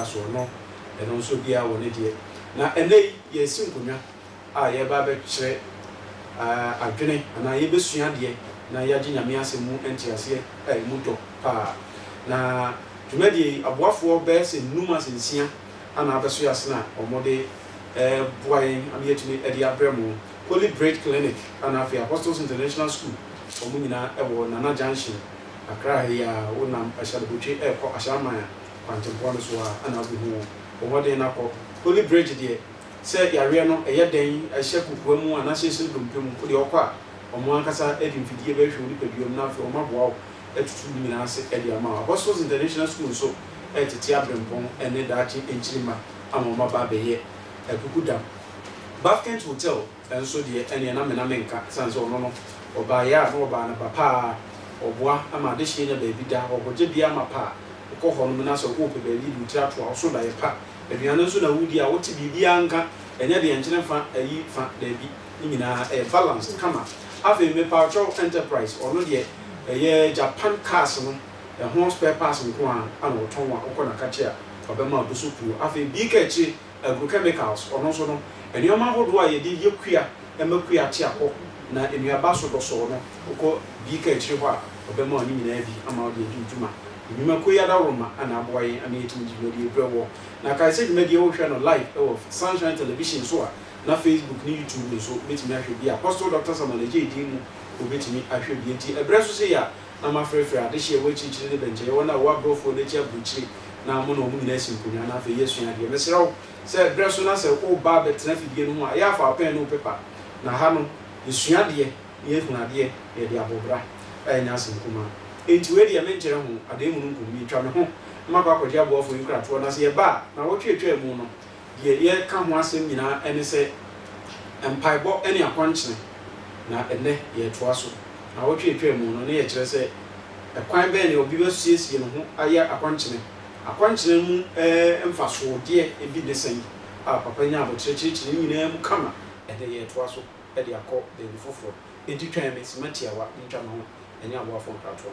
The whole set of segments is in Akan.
Africa so no and also be our one idea. Now and they yes simple ye ba be kire adwene na ye besua de na ye agi nyame asemu enti ase mu to pa na dwumadi aboafo be se numa sensia ana abeso yasena omode boyen amiyetumi edi abremu Holy Bread Clinic ana afia Apostles International School omunyina ewo Nana Junction Accra ya wonam ashadbuchi ko ashama kwantempo no so ana abuhu omode na ko Holy Bread de se yare no den ahye kukuwa mu ana hyehye dompem ko de okwa omo ankasa edi mfidie be hwe nipa biom na afia omaboa etutu nyina ase edi ama Apostles International School so etiti abrempon ene dachi enchirima amoma ba beye ekukudam Bafkent Hotel enso de ene na menka sanse ono no oba ya no oba na papa oboa ama de hye na ba bi da oboje bia mapa ko ho no na so ko pe ba li du tiato a so da ye pa aduane nso na wudi a wote bibia anka enye de enkyene fa ayi fa da bi nyina balance kama afi me pa enterprise ono de Japan cars no ho spare parts nko a ana oton a okọ na kache a obema odosuku afi bikachi agrochemicals ono so no enioma hodo a yedi yekua emakua ti akọ na enuaba so doso no okọ bikachi ho a obema oni nyina bi ama ode djuma enyuma ko yada roma ana aboye ana yetim djuma brewo na kai se media wo hwe no live of Sunshine Television so a na Facebook ni YouTube so betimi ahwe bi Apostle Dr. Samuel J.D. mu obetimi ahwe bi enti ebreso se ya na mafrefre ade hye we chichire de benche ye wona wa brofo de chia buchire na mo no mu nyina sinkunya na afa yesu ya de mesrew se ebreso na se o ba betena fidie no ho a ya fa pen no paper na ha no esua de ye funa de ye de abobra enya sinkuma enti we de menchire ho ade mu no nkumi twa me ho makwa kwadi abofo nkrato na se ye ba na wo twetwe mu no ye ka ho asem nyina ene se empaibo ene akwankyene na ene ye toaso na wo twetwe mu no ne ye kire se ekwan be ne obi besiesie no ho aya akwankyene mu emfaso de ebi de sen a papa nya abo kire nyina mu kama ene ye toaso e de akọ de foforo enti twan me simatia wa ntwa no ho ene abo afọ nkrato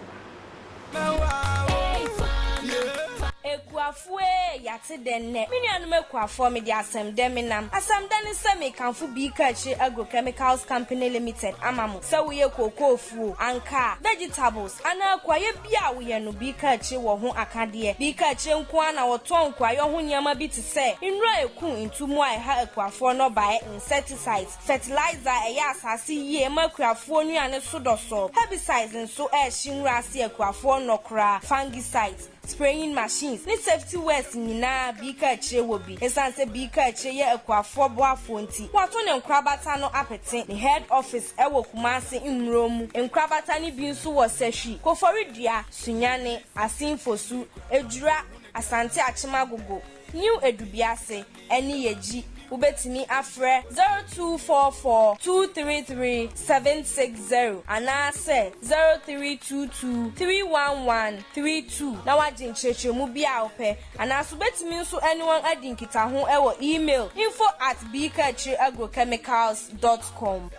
Ekuafue yate denne minianu ekuafo me di asem deminam asem den se me kanfo bi kachi agrochemicals company limited amamu se wo ye kokofu anka vegetables ana kwaye bia wo ye no bi kachi wo ho akade bi kachi nko na wo ton kwaye ho nyama bi te se nra eku ntumu a ha ekuafo no bae insecticides fertilizer eya asase ye makuafo nuane so doso herbicides nso shinra ase ekuafo no kra fungicides spraying machines ni safety wears nyina bika kire wo bi esanse bika kire ye akwafo boafo nti wato ne nkrabata no apete ni head office ewo Kumasi Nromu nkrabata ni bi nso wo sahwi koforidua sunyane asinfosu ejura asante achimagogo new edubiase eni yeji ubetimi afre 0244233760 anase 0322311132 na wajin cheche mu bia ope anaso betimi nso anyone adinkita ho ewo email info@bikachiagrochemicals.com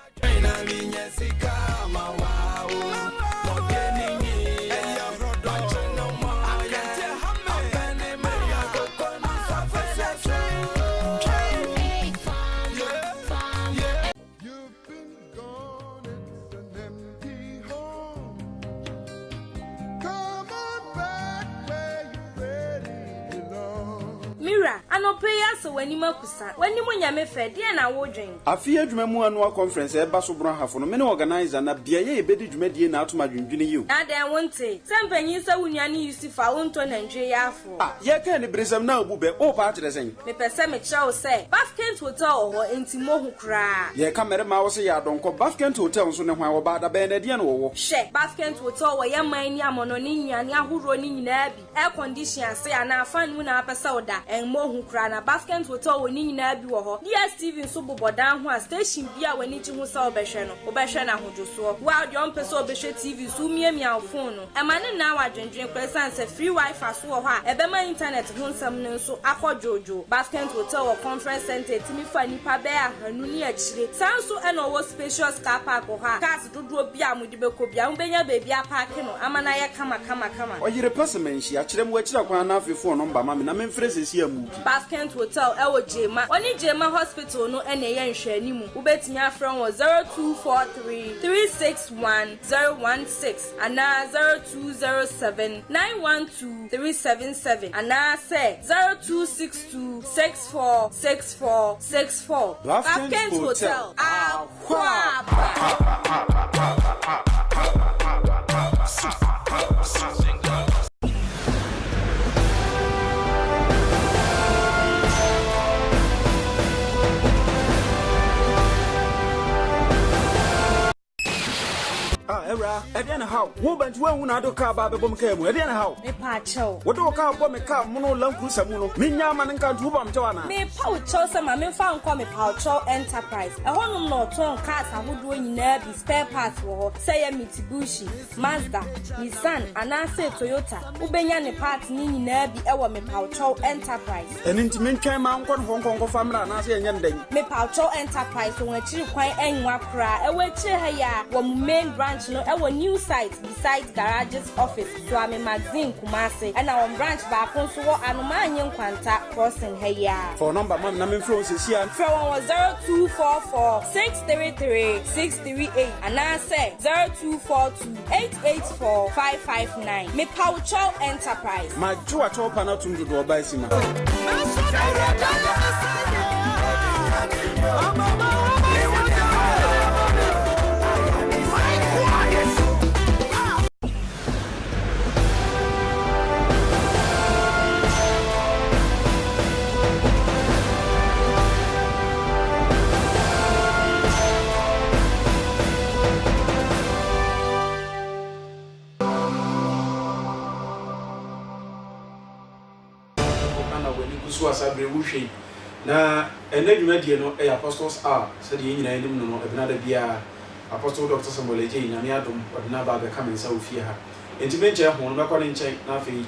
Mira, anopeya so wanima kusa. Wanimu nyame fe dia na wodwen. Afia dwumamu annual conference eba so bro hafo no me organizer na bia ye ebedi dwumadie na atoma dwundwene yi. Na den wonte. Sempanyin sa wunuane Yusufa wonto nandwe yafo. Ye ka ni bresam na obu be o pa kire sen. Me pese me kire se Bafkent Hotel ho entimo hu kra. Ye ka mere ma wo se ya donko Bafkent Hotel nso ne hwan wo ba da be na dia na wo. She Bafkent Hotel wo ye man ni amono ni nnuane ahoro ni nyina bi. Air condition ase ana fan mu na apesa oda. enmo hu kra na Basket Hotel woni nyina bi wo ho DSTV nso bobodan ho a station bi a wani ji ho sa obehwe no obehwe na hojoso wa de on pese obehwe TV so miamia phone no e ma ne na wadwendwen presan se free wifi so wo ho a ebema internet ho nsam ne nso akọjojo Basket Hotel wo conference center timi fa nipa be ahanu ni akire sanso e no wo spacious car park ho a cars dodo bi a mudi be ko bi a mbenya bebi a park no amana ye kama oyire pesemenshi akire mu akira kwan na afefo no mba ma me na memfre sesi amuki Basket Hotel e wo Jema oni Jema hospital no e na ye nhwani mu ubetimi afran wo 0243 361 016 ana 0207 912 377 ana say 0262 646464 Basket Hotel aqua Era, Ediana how? Woman to one out of car by the bomb came. Ediana how? me pa chow What do a car bomb a car mono lampu samuno? Minyaman and can't move Joanna. me pa chow sama me fa nko me pa chow enterprise e honum no ton cars ahodo nyina bi spare parts wo say Mitsubishi Mazda Nissan anase Toyota ubenya ne parts ni nyina bi e wo me pa chow enterprise An intimate time man kon Hong Kong family and I say yan me pa chow enterprise won akiri kwan enwa kra e wa kire ha ya wo main branch no e wo new site beside garages office to ame magazine Kumasi and our branch back on so anoma anyen kwanta crossing ha ya for number man na me phone sesi an from 0244 633 638 and I say 0242 884 559 me Paucho Enterprise my two at all panel to do by Sima. Asabre wuhwe na enadwuma die no e apostles are said ye nyina enim no ebinada bia apostle Dr. Samuel Ejei na me adom odina ba be come nsa ofie ha entibe nche ho no mekọ ne nchen na afei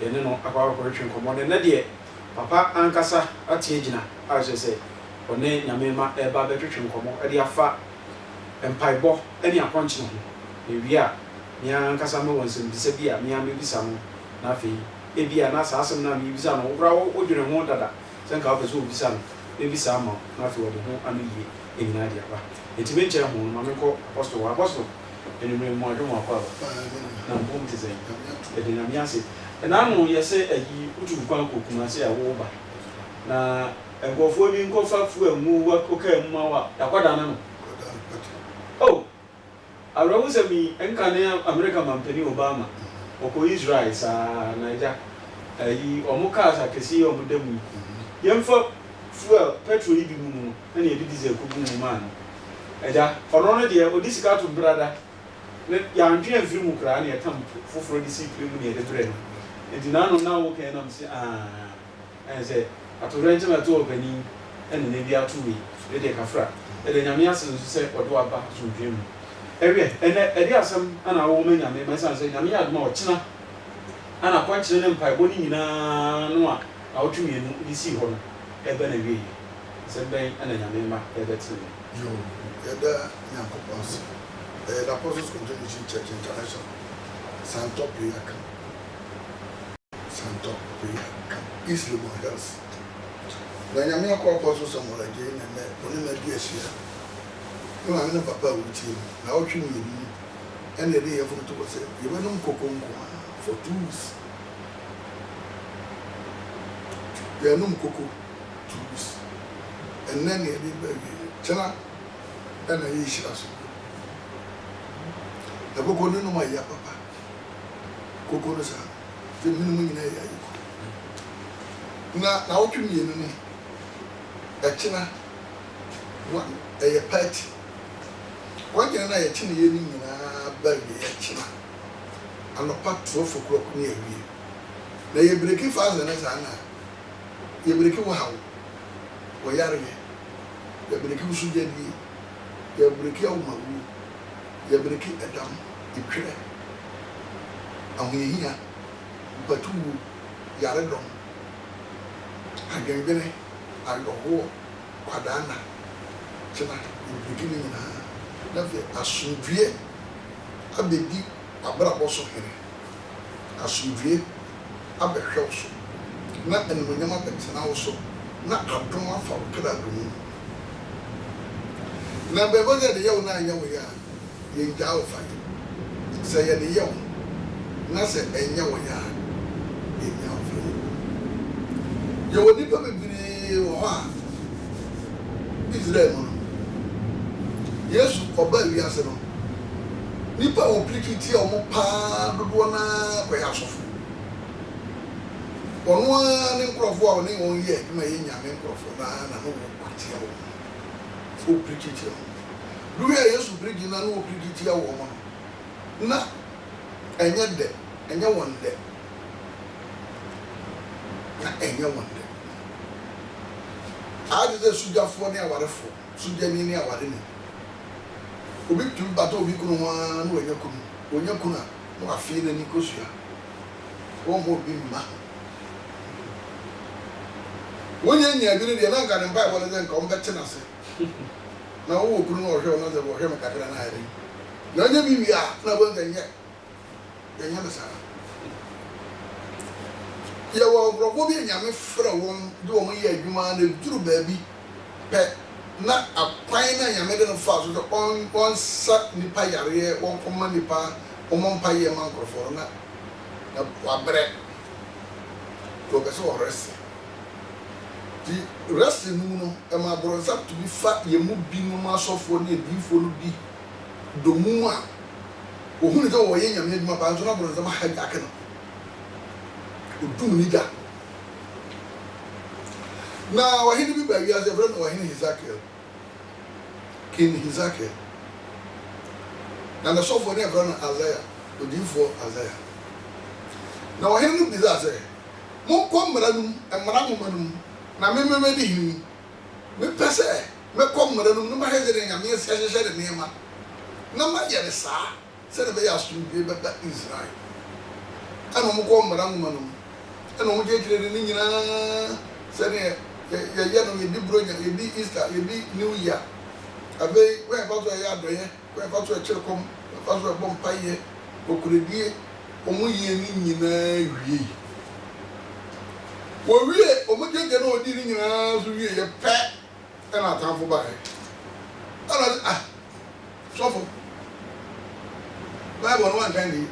ye ne no akwa akwa retwe nkomo ne na de papa ankasa atie gina a se one nyame ma e ba be twetwe nkomo e de afa empaibo eni akonche no e wi a me ankasa me wonsem bisa bia me amebisa no na afei ebia na asasem na me bisa no wora wo dwene ho dada senka opeso bisa no e bisa ma na afei wo de ho anu yie enyina de aba entibe nche ho no ma mekọ apostle eni me mo adwo akwa na mbom te zen e de na me ase na no yese ayi utu kwan kokuma se ya wo ba na engofo bi nkofa fu amu wa koka mu ma wa yakwada na no oh awrawo se mi enkane America mampani Obama oko Israel sa naija ayi omuka sa kesi omudemu yemfa fuel petrol bi mu na ne bi diesel ko mu ma no eja ono no de odisika to brada ne ya ntwe afiri mu kra na yetam foforo discipline mu ne de bre no enti na no na wo kan na mse say atorente ma to obani ene ne bi atu wi e de kafra e de nyame ase so se odo aba so dwem ewe ene de asem ana wo ma nyame ma san se nyame ya aduma o kina ana kwankyere ne mpa bo ni nyina no a awotwe enu di si ho no e be na wi se ben ana nyame ma e be tene yo eda nyakopos the Apostles Continuation Church International Santo Prayer Camp East Legon Hills na nyame akọ Apostles Samuel Ejei na oni na di asia no amene papa wuti na otwe ni ni ene dey here for to say you be no kokonko for 2 weeks ya no koko 2 weeks and then e be chana ana yi shi aso na koko no ma ya papa koko no sa te minimum nyina ya yi na otwe ni ni china one a party one year na china ye ni nyina ba ye china ano part 12 o'clock ni ewie na ye break fast na sa na yɛbreki wo haw wɔyareɛ yɛbreki wo sogyadie yɛbreki awomawu yɛbreki ɛdam etwerɛ ahoyɛhia batuwu yaredɔm adwendwene ayɔhoɔ kwadaana kyena yɛbreki no nyinaa na afei asomdwie abɛdi abrabɔ so hene asomdwie abɛhwɛ wo so na animonyam abɛtena wo so na adom afa wo kra adom na bɛbɔ sɛ de yɛwo no anyɛ wo yɛ a yɛngyaa wo fa sɛ yɛde yɛwo na sɛ ɛnyɛ wo yɛ a yɛngyaa wo fa yɛwɔ nnipa bebree wɔ hɔ a Israel mu no Yesu ɔbaa wiase no nnipa a wɔpirikyi tia ɔmo paa dodoɔ naa kɔyɛ asɔfo ɔno ara ne nkurɔfoɔ a ɔne wɔn yɛ adwuma yɛ nyame nkurɔfoɔ naa na no wɔkɔtia wɔn fo pirikyi tia wɔn duwe a Yesu pirikyi na no wɔpirikyi tia wɔn no na ɛnyɛ dɛ ɛnyɛ wɔn dɛ na ɛnyɛ wɔn dɛ ade sɛ sogyafoɔ ne awarefoɔ sogyani ne awareni obi tumi bata obi kunu ho ara na wɔnya kunu a na wafee n'ani kɔsua wɔn mo obi mma wɔnyɛ nya bi no deɛ na nka ne mpa ɛbɔ ne sɛ nka wɔmbɛte n'ase na wɔwɔ kunu no ɔhwɛ no sɛ wɔhwɛ me kakra na ayɛre na ɔnyɛ bi wie a na wɔn sɛ yɛnyɛ no saa yɛwɔ nkurɔfoɔ bi nyame frɛ wɔn de wɔn yɛ adwuma na duru baabi pɛ na akwan na nyame de no fa so sɛ ɔnsa nipa yareɛ wɔnkɔma nipa ɔmɔ mpa yɛ ma nkurɔfoɔ na wabrɛ to ɔpɛ sɛ ɔrɛse di rɛse no mu no ɛma aborɔnsa tumi fa yɛ mu binom asɔfoɔ ne adiifoɔ no bi domu a ohun sɛ wɔyɛ nyame adwuma paa nso na aborɔnsa ma ha gyake no odum ni da na wahene bi ba wiase frɛ no wahene Hesekiel king Hesekiel na n'asɔfoɔ ne frɛ no Asaia odiifoɔ Asaia na wahene no bisa sɛ monkɔ mmara no mmara nwoma no mu na memedi hene mepɛ sɛ mɛkɔ mmara no mu na mahwɛ sɛ de nyame hyehyɛ de nneɛma na mayɛ ne saa sɛde bɛyɛ asomdwie bɛba Israel ɛna ɔmokɔ mmara nwoma no mu ɛna ɔmo kyerɛkyerɛ ne nyinaa sɛdeɛ yɛyɛ no yɛdi buro nya yɛdi Easter yɛdi New Year afei wɔyɛ fa so ɛyɛ adɔyɛ wɔyɛ fa so ɛkyerɛ kɔm wɔyɛ fa so ɛbɔ mpayɛ okuredie ɔmo yie ne nyinaa wie wɔwie ɔmo kyerɛkyerɛ na ɔdi ne nyinaa so wie yɛ pɛ ɛna atamfo baeɛ ɛna sɔfo Bible no wankan de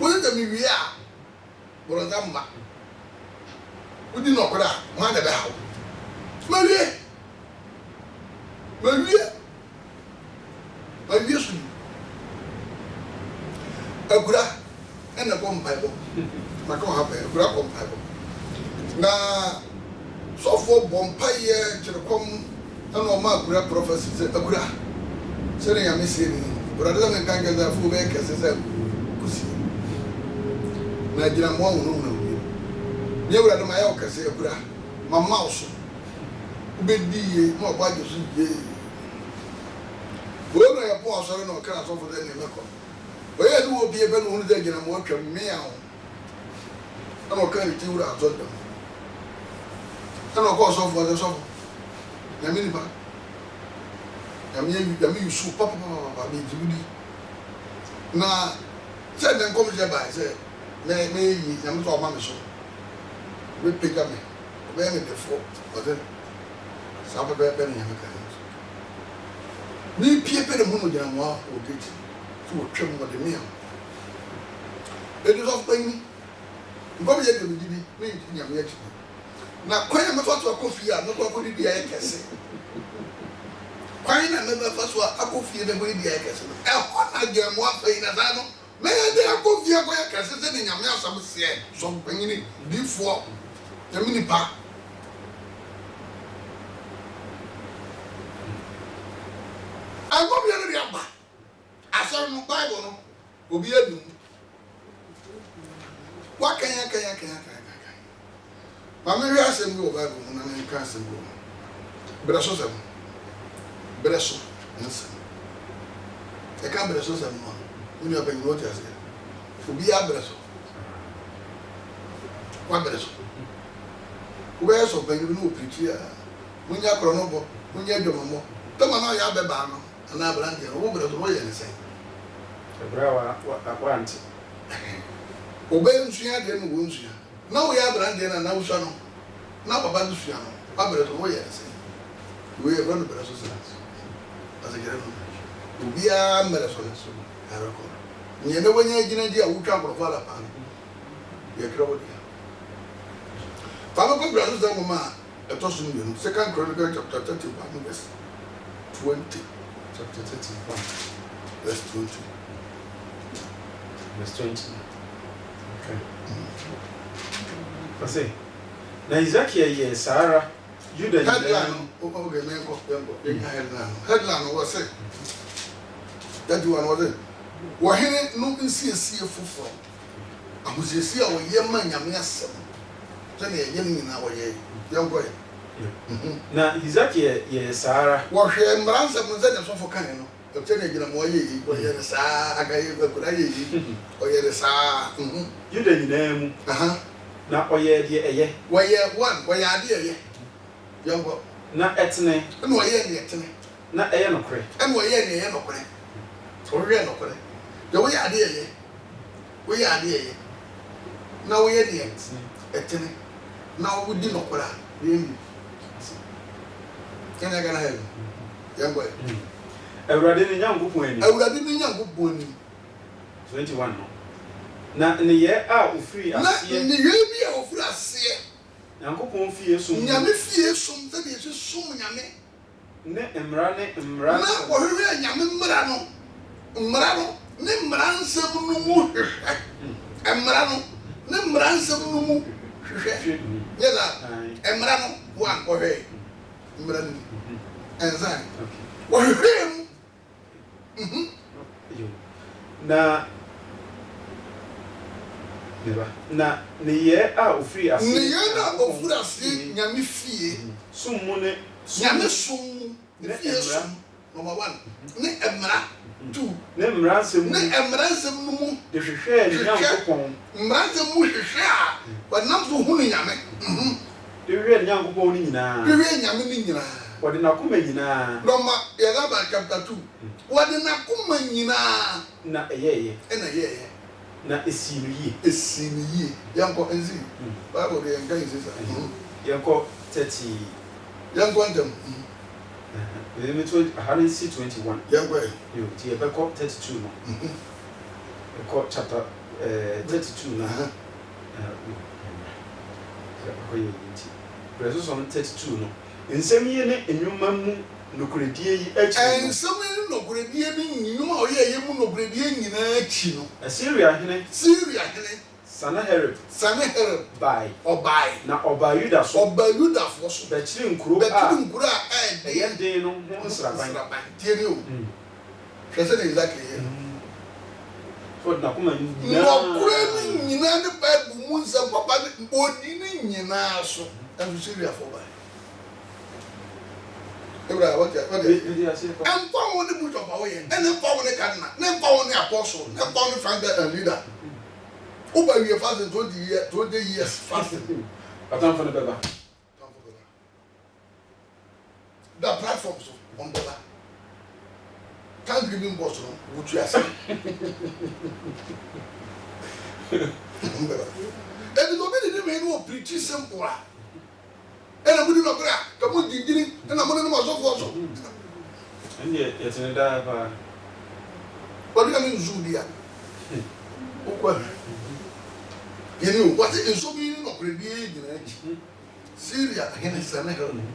wɔyɛ sɛ me wie a bɔrɔnsa mma wodi nɔkora a wɔn adɛ bɛ haw mawie so akura ɛna kɔ mpaebɔ maka wɔ ha pɛ akura kɔ mpaebɔ na sɔfoɔ bɔ mpaeɛ kyerɛ kɔm ɛna ɔma akura prɔfɛsi sɛ akura sɛde nyame sie ni bɔrɔde sɛ menka nkɛsɛ afo bɛyɛ kɛse sɛ kusi na gyina mmoa hunahuna wie ne awurade ma yɛ wo kɛse akura mama wo so wobɛdi yie ma ɔbɔ agye so yie wɔn na yɛpɔ asɔre na ɔka asɔfo dɛ ne mɛkɔ wɔyɛ sɛ wɔbie pɛ no hunu sɛ gyina mmoa twa mmea ho ɛna ɔka ne tiwura asɔdam ɛna ɔkɔ ɔsɔfo sɛ sɔfo nyame nipa nyame yusu papapapapa megyewudi na sɛ ne nkɔm hyɛ bae sɛ mɛyi nyame sɛ ɔma me so wobɛpagya me ɔbɛyɛ me defoɔ ɔsɛ saa pɛpɛɛpɛ ne nyame ka mepie pɛ ne mu no gyina mmoa ɔgati sɛ wɔtwam wɔde mea ɛdi sɔfo panyini nkɔm yɛ gamedi bi mɛyɛti nyame akyi na kwan a mɛfa so akɔ fie a mɛkɔ akɔdi bi ayɛ kɛse kwan na mɛfa so akɔ fie na mɛkɔdi bi ayɛ kɛse no ɛhɔ na gyina mmoa pɛyi na saa no mɛyɛ de akɔ fie akɔyɛ kɛse sɛ ne nyame asɛm seɛ sɔfo panyini difoɔ nyame nipa agobia no de aba asɔre no Bible no obi anum wakanya Mama we asem go Bible mu na nka asem go. Breso sem. Breso nsem. E ka breso sem no. Uni open no tia se. Obi a breso. Wa breso. Obi so ben bi no preach ya. Munya kro no bo, munya dwomo. Tama na ya be ba no. Na brand no wo breso wo ye ne se. Ebra wa anti. Obi nsua de no wo nsua. Na wo ya brand na wo sua no. Na baba nsua no. Wa breso wo ye ne se. We are going to be a society. As a general, we are Marathons. I reckon. You know when you're going to do a camp of Valapan, you're troubled. Father Brothers, the woman, a tossing, second Chronicle chapter 31, verse 20. Chapter 31, verse 20. Verse 20. Okay. I say, now Ezekiel, Sarah. You the headline, okay, man, headline was it that you are it. Why, no, see a full. I was see our young man, young yes, then a young in our young boy. Now, Ezekiel, yes, Sarah, was here and ransom was that for Canino. The Tenny Moye, or yes, I gave a good or yes, you the name, now, oh, yeah, why, one, why, idea, young boy, not etne, and why, etne, not a no cray, and why, no cray, or no cray. The way idea, we are dear. Now we are dear, etne. Now we did not cry. Can I get ahead? Young boy, a radin young boy, I would have been young boy. 21. Now, in the year out free, Not in the year of last year. Uncle Pomfia soon. Yammy fear something is just so yammy. Ne emrane, Not for her, Yaman Marano. Marano, Nimbran Seven, and Marano, Nimbran Seven. Yes, and Marano, one for her. Mran and Zan. For him. Na ne ye a ofri ase ne ye na ofri ase nyame fie sum mu ne nyame sum ne fie sum number 1 ne emra 2 ne emra nsem ne emra nsem no mu de hwehwe ne nyankopon emra nsem mu hwehwe a wanam so hu ne nyame de hwehwe ne nyankopon ni nyina de hwehwe nyame ni nyina wode na kuma nyina Roma Yagaba chapter 2 wode na kuma nyina na eyeye na eyeye na esiniye yanko enzi Bible de yanka isisa yanko 30 yanko ndem we to 121 yanko yo ti e be ko 32 no ko chapter 32 na ko yo nti verse 32 no nsem yi ne enwuma mu nokuredie yi achi nsem yi nokuredie ni nyuma oyeye mu nokuredie nyina achi no Syria hene Sanaherib by obai na oba Yuda so fo so be chiri nkuro a e de no ho nsraban tieni o hwese na exactly so na kuma nokure ni nyina ne Bible mu nsem papa odi ni nyina so and Syria for by Ebra what and power the book of our and then power the cardinal then power the apostle then power the frank and leader over we fasting 20 years fasting atam for the baba the platforms on baba can't give him boss no what you are saying and the obedient man who preach simple and I wouldn't agree. Come on, did it, and I'm going to also. And yet, it's in a dive. What do you mean, Zudia? You know what is so meaning of radiation? Syria, Hennis and Helen.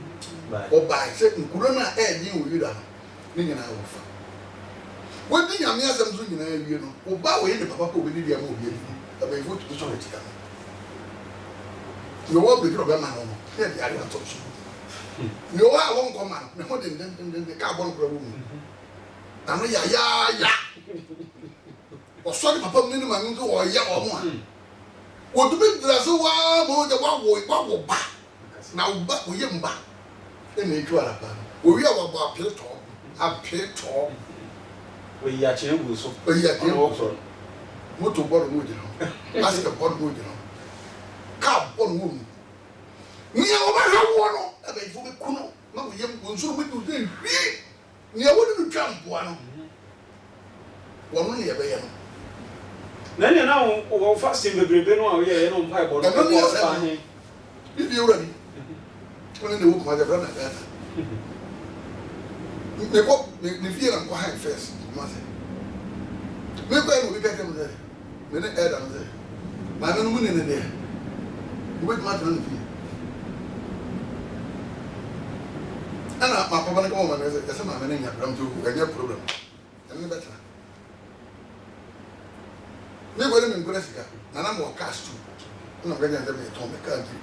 Or by certain Corona air, you are meaning I offer. What do you mean? As I'm doing, you know, or bow in the papa will be a movie. I may go to the solitude. You won't be trouble, man. Yeah, I don't touch you. You are one command, no, the carbon problem. I mean, ya. Or sorry, Papa, minimum, or ya or one. What do you dress more than one will back? Now, but we am back. Then they draw up. We are about pay top. I pay top. We are changing so. We are also. Motor bottom wood, ask a bottom wood, cow on wound. Me over one, I may for the kuno. No, we am so we do this. Near what you jump one. One only a bayan. Then you know, fasting the Gribeno, we are on pipe. If you're ready, when the woman was a brother, they walk the fear and quiet first. Maybe I will be better there. When I add on there, my man winning in there. Wait, my turn. And my papa woman is a man in your problem. And the better. Maybe I'm in Brescia, and I'm more cast too. And I'm getting them to the country.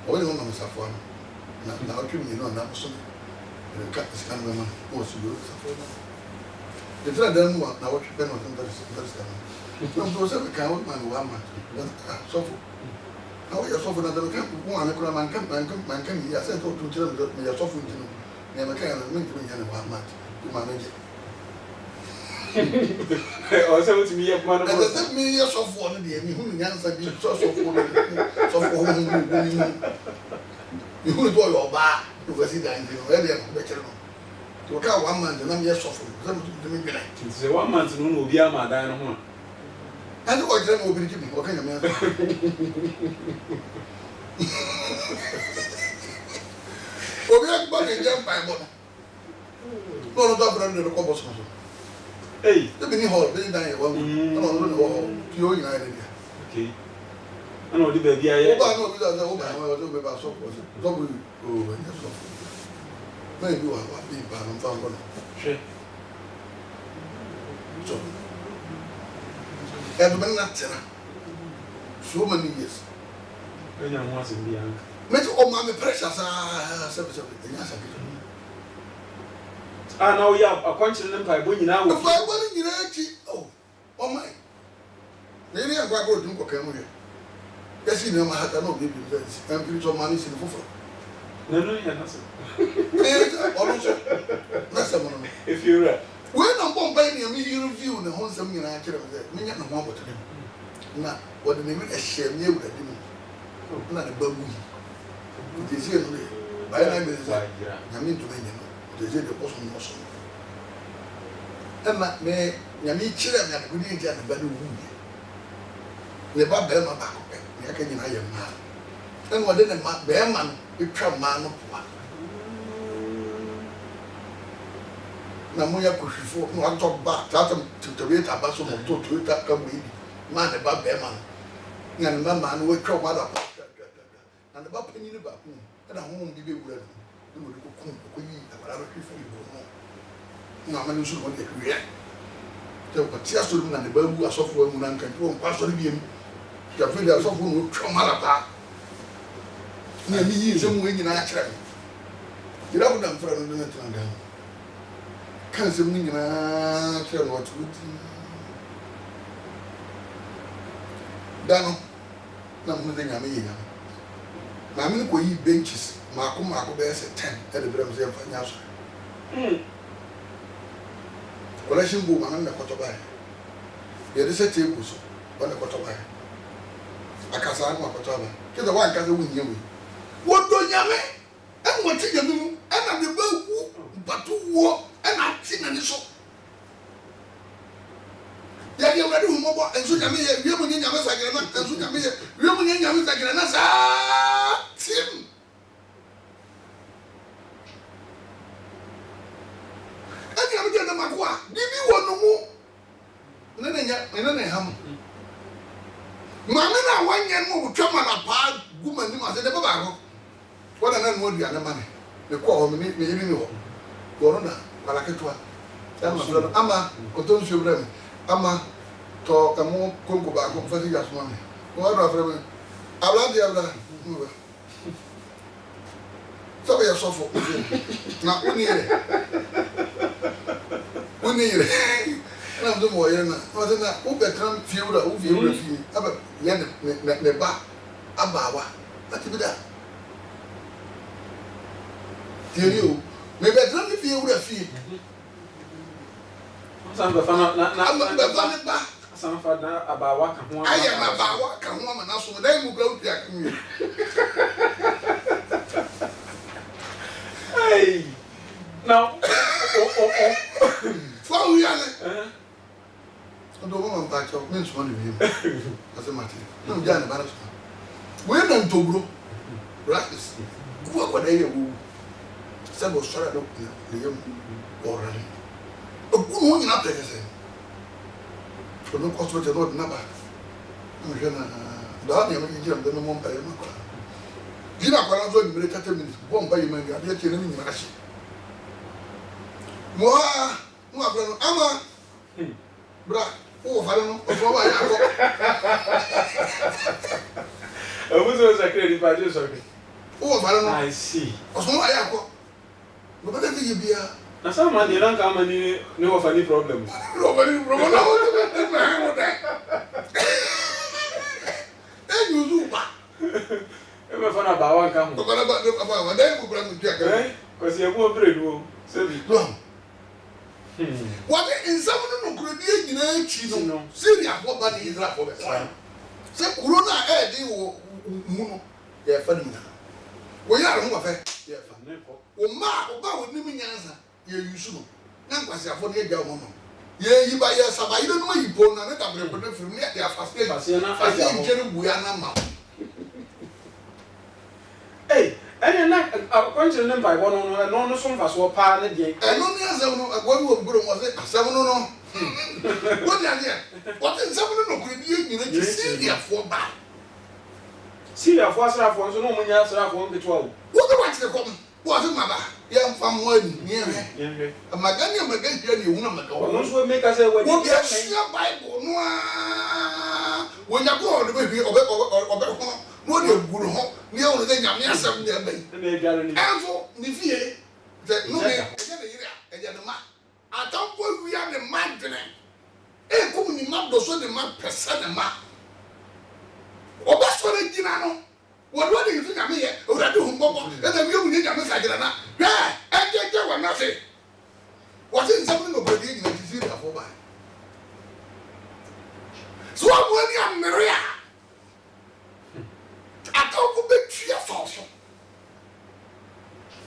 Only one of us are for now, you know, now, so the cat is kind of a man who was to do it. The thread then what now, what you pen on them, some to say we can't man one man. So, how are you so for another camp? One man can be sent to tell them that you're so full, never can mean to be in 1 month to manage it. Also, to me, one of us, me, you're so for the who answer you so for you who do your bar to see that in the better. To account 1 month and I'm just suffering. It's 1 month, no, will be a man. And what then will be giving? What kind of man? Oh, we have money jump by one. No, not under the cobbles. Hey, the mini hall, they die. Well, you're united. Okay. I know the baby. I know without the woman, I will do about so. Maybe you are big bad and found one. So, and when not so many years. When I was in the young. Make all my precious service. I know you have a conscious empire when you now. If I wasn't in actually, oh my. Maybe I'm going to do Camry. Yes, you know, I had no baby. I'm pretty sure money is in the full. No, yes. If you're right. When I'm going to buy me a review in the whole seminar, I can't me not know what to do. Not what the name is shame you with a not a baby. It is here. By the I mean to me, they say the person was. And that may Yami children and good Indian and Badu. The Babel back, I can hear him now. And what then a bearman, you come man of one. Namuya Kushifo, no, I talk back, Tatum to the rate of Basso to it that come with man about bearman. And the man will come out and about penny about me, and I won't give you bread. You will cook, I will for you. No, man, you should want to react. So, but just to and the baby was off when one can go and pass on him. You have figured out someone who come out apart. Near me, some way in actually. Get up with them for a minute and down. Can't see me tell what to do. Dano, nothing I mean. My milk will eat benches. Marco bears at 10 at the Bramsey Financial. Collection boom and the Cotobai. There is a table on the Cotobai. I can't say I'm a Cotobai. Get the one can win you. What do you mean? And what you do? And I'm the boat, but to walk. And I've seen any so. Yeah, you're ready to move and so you mean you're in your message and so you mean you're in your message and that's him. And you have to get the Magua. Give you one no more. And then I ham. Mamma, 1 year more come on a part, woman, you must say the Babago. What an unworthy other money. The call me, you know. Corona. Malaketwa. Ama koton subrem. Ama to kamo kongo ba ko fasi gasmane. Ko ado afreme. Abla di abla. So ya sofo. Na unire. na mdo mo yɛ na ɔsɛ na wo bɛtram fie wura wo fie wura fie aba yɛ ne ba abaawa ati bi da tiɛri o me bɛtram fie wura fie San ba fana na bɛfa ne ba san fa na abawa ka ho ayɛ na abaawa ka ho ama na so dan mu kura wo pia ka mi hey now fo wi ale ndo mo mpa cho me nso na bi ase mate na mo ja ne ba na so we na ntobro practice ku akwa da ye wo se bo sora do le yam orale oku no nyina peke se ko no ko so te no na ba mo je na da ne mo ji ram do mo mpa ye ma kwa gina kwa na zo ni mere 30 minutes bo mpa ye ma ga de che na nyina ka she mo afra no ama bra o fala no o fo ba ya ko Abuso sakre di pa je so ke. O fala no I see. o so ba ya ko no ba te bia Na sa ma de ran ka ma ni wo fa ni problem. no ba ni problem na o te na ho da e yuzu ba E me fa na ba wa ka ho. ko na ba wa dai ko bra mu tia ka Ko si e mo bre du o. Se bi. no what in some no kuro die nyina chi no Syria for ba ni Israel for be se kuro na e di wo mu no ye fa ni na wo ya ho ba fe ye fa o ba wo ni mi nyansa ye yusu no na nkwasi afo ne gya wo no ye yi ba ye saba yi no ma yi po na ne ta bre ko ne firim ne ya fasite fasite nkere bu ya na ma hey ene na konche ne mpa bo no so mfa so pa ne de no ni asem no agwa wo gboro mo se asem no no wo dia dia what in some no kuro die nyina chi Syria for ba Syria fo asra fo so no mo nya asra fo nketo wo wo ba chi ko wo se maba ya mfa mo ani ni ye amagani hia ni hu na maka no so make us say wo bia shia Bible no a wo nya ko no be hwi obe ho no de guru ho ni e wo de nyame asem ni ebe na e gare ni enso ni fie de no me e de yire e de ma atampo wia ne madene e ko ni ma do so de ma pesa de ma oba so de gina no wo do de yitu nyame ye owrade hu mboko e de mi ni nyame sa gina na hwe e je wa na se wo se nsam no bodi gina ti siri afo ba so mo ni amere a atampo be twa fa so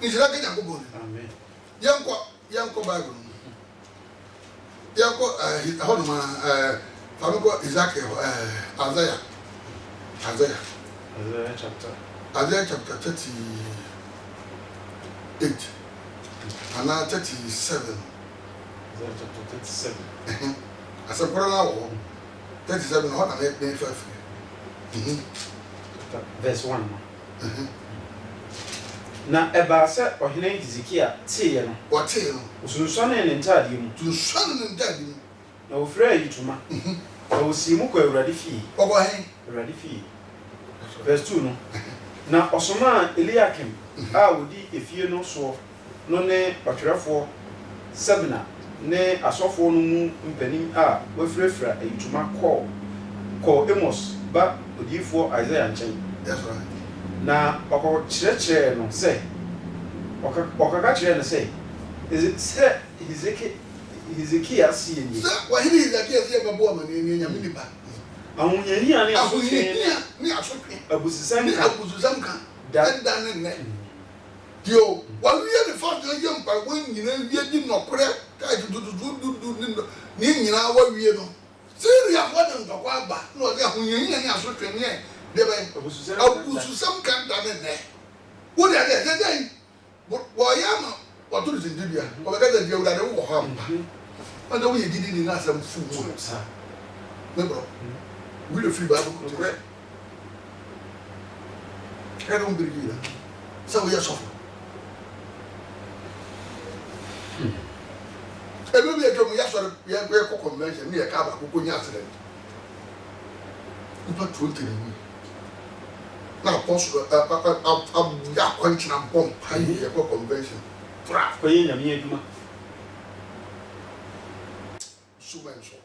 ni jira ke nyango boni amen yanko Bible yanko honuma famiko Isaac Isaiah chapter 38 and 37 Isaiah chapter 37 asapora na wo 37 hot na 5 verse 1 na eba se ohene Hezekia tie no wote no osunsuane ne ntade mu tunsuane ne ntade mu na ofra yituma na osimu kwa Awurade fie obo hen Awurade fie verse 2 no na osoma Eliakim a wodi efie no so no ne batwerefo Sebna ne asofo no mu mpanim a wafrafra yituma ko Amos ba odifo Isaiah nchen that's right na oko kyerɛkyerɛ no sɛ ɔkaka kyerɛ no sɛ sɛ Hezekia sie ni sɛ wahene Hezekia sie babo amane ni nyame nipa ahonyani ane ahonyani ni asotwe abusisam ka da ne ne dio wawie ne fa de yɛ mpa wo nyina wie di nokore ka dudududu ni nyina wawie no Syria fo de ntokwa aba na ɔde ahonyani ni asotwe ne de bɛ abususam ka da ne ne wo de de wo ya ma wo to de dibia wo be ka de dia wo da wo ha mpa ɔda wo yɛ didi ni na asam fu wo sa me bro we le free Bible ko te era um brigueira sa wo ya sofo ebe bi ejo mo ya sori ya ko convention ni e ka ba ko nya accident ipa 20 ni na apostle ya kwanchina bom hayi ya ko convention fra ko yin nyame aduma suman so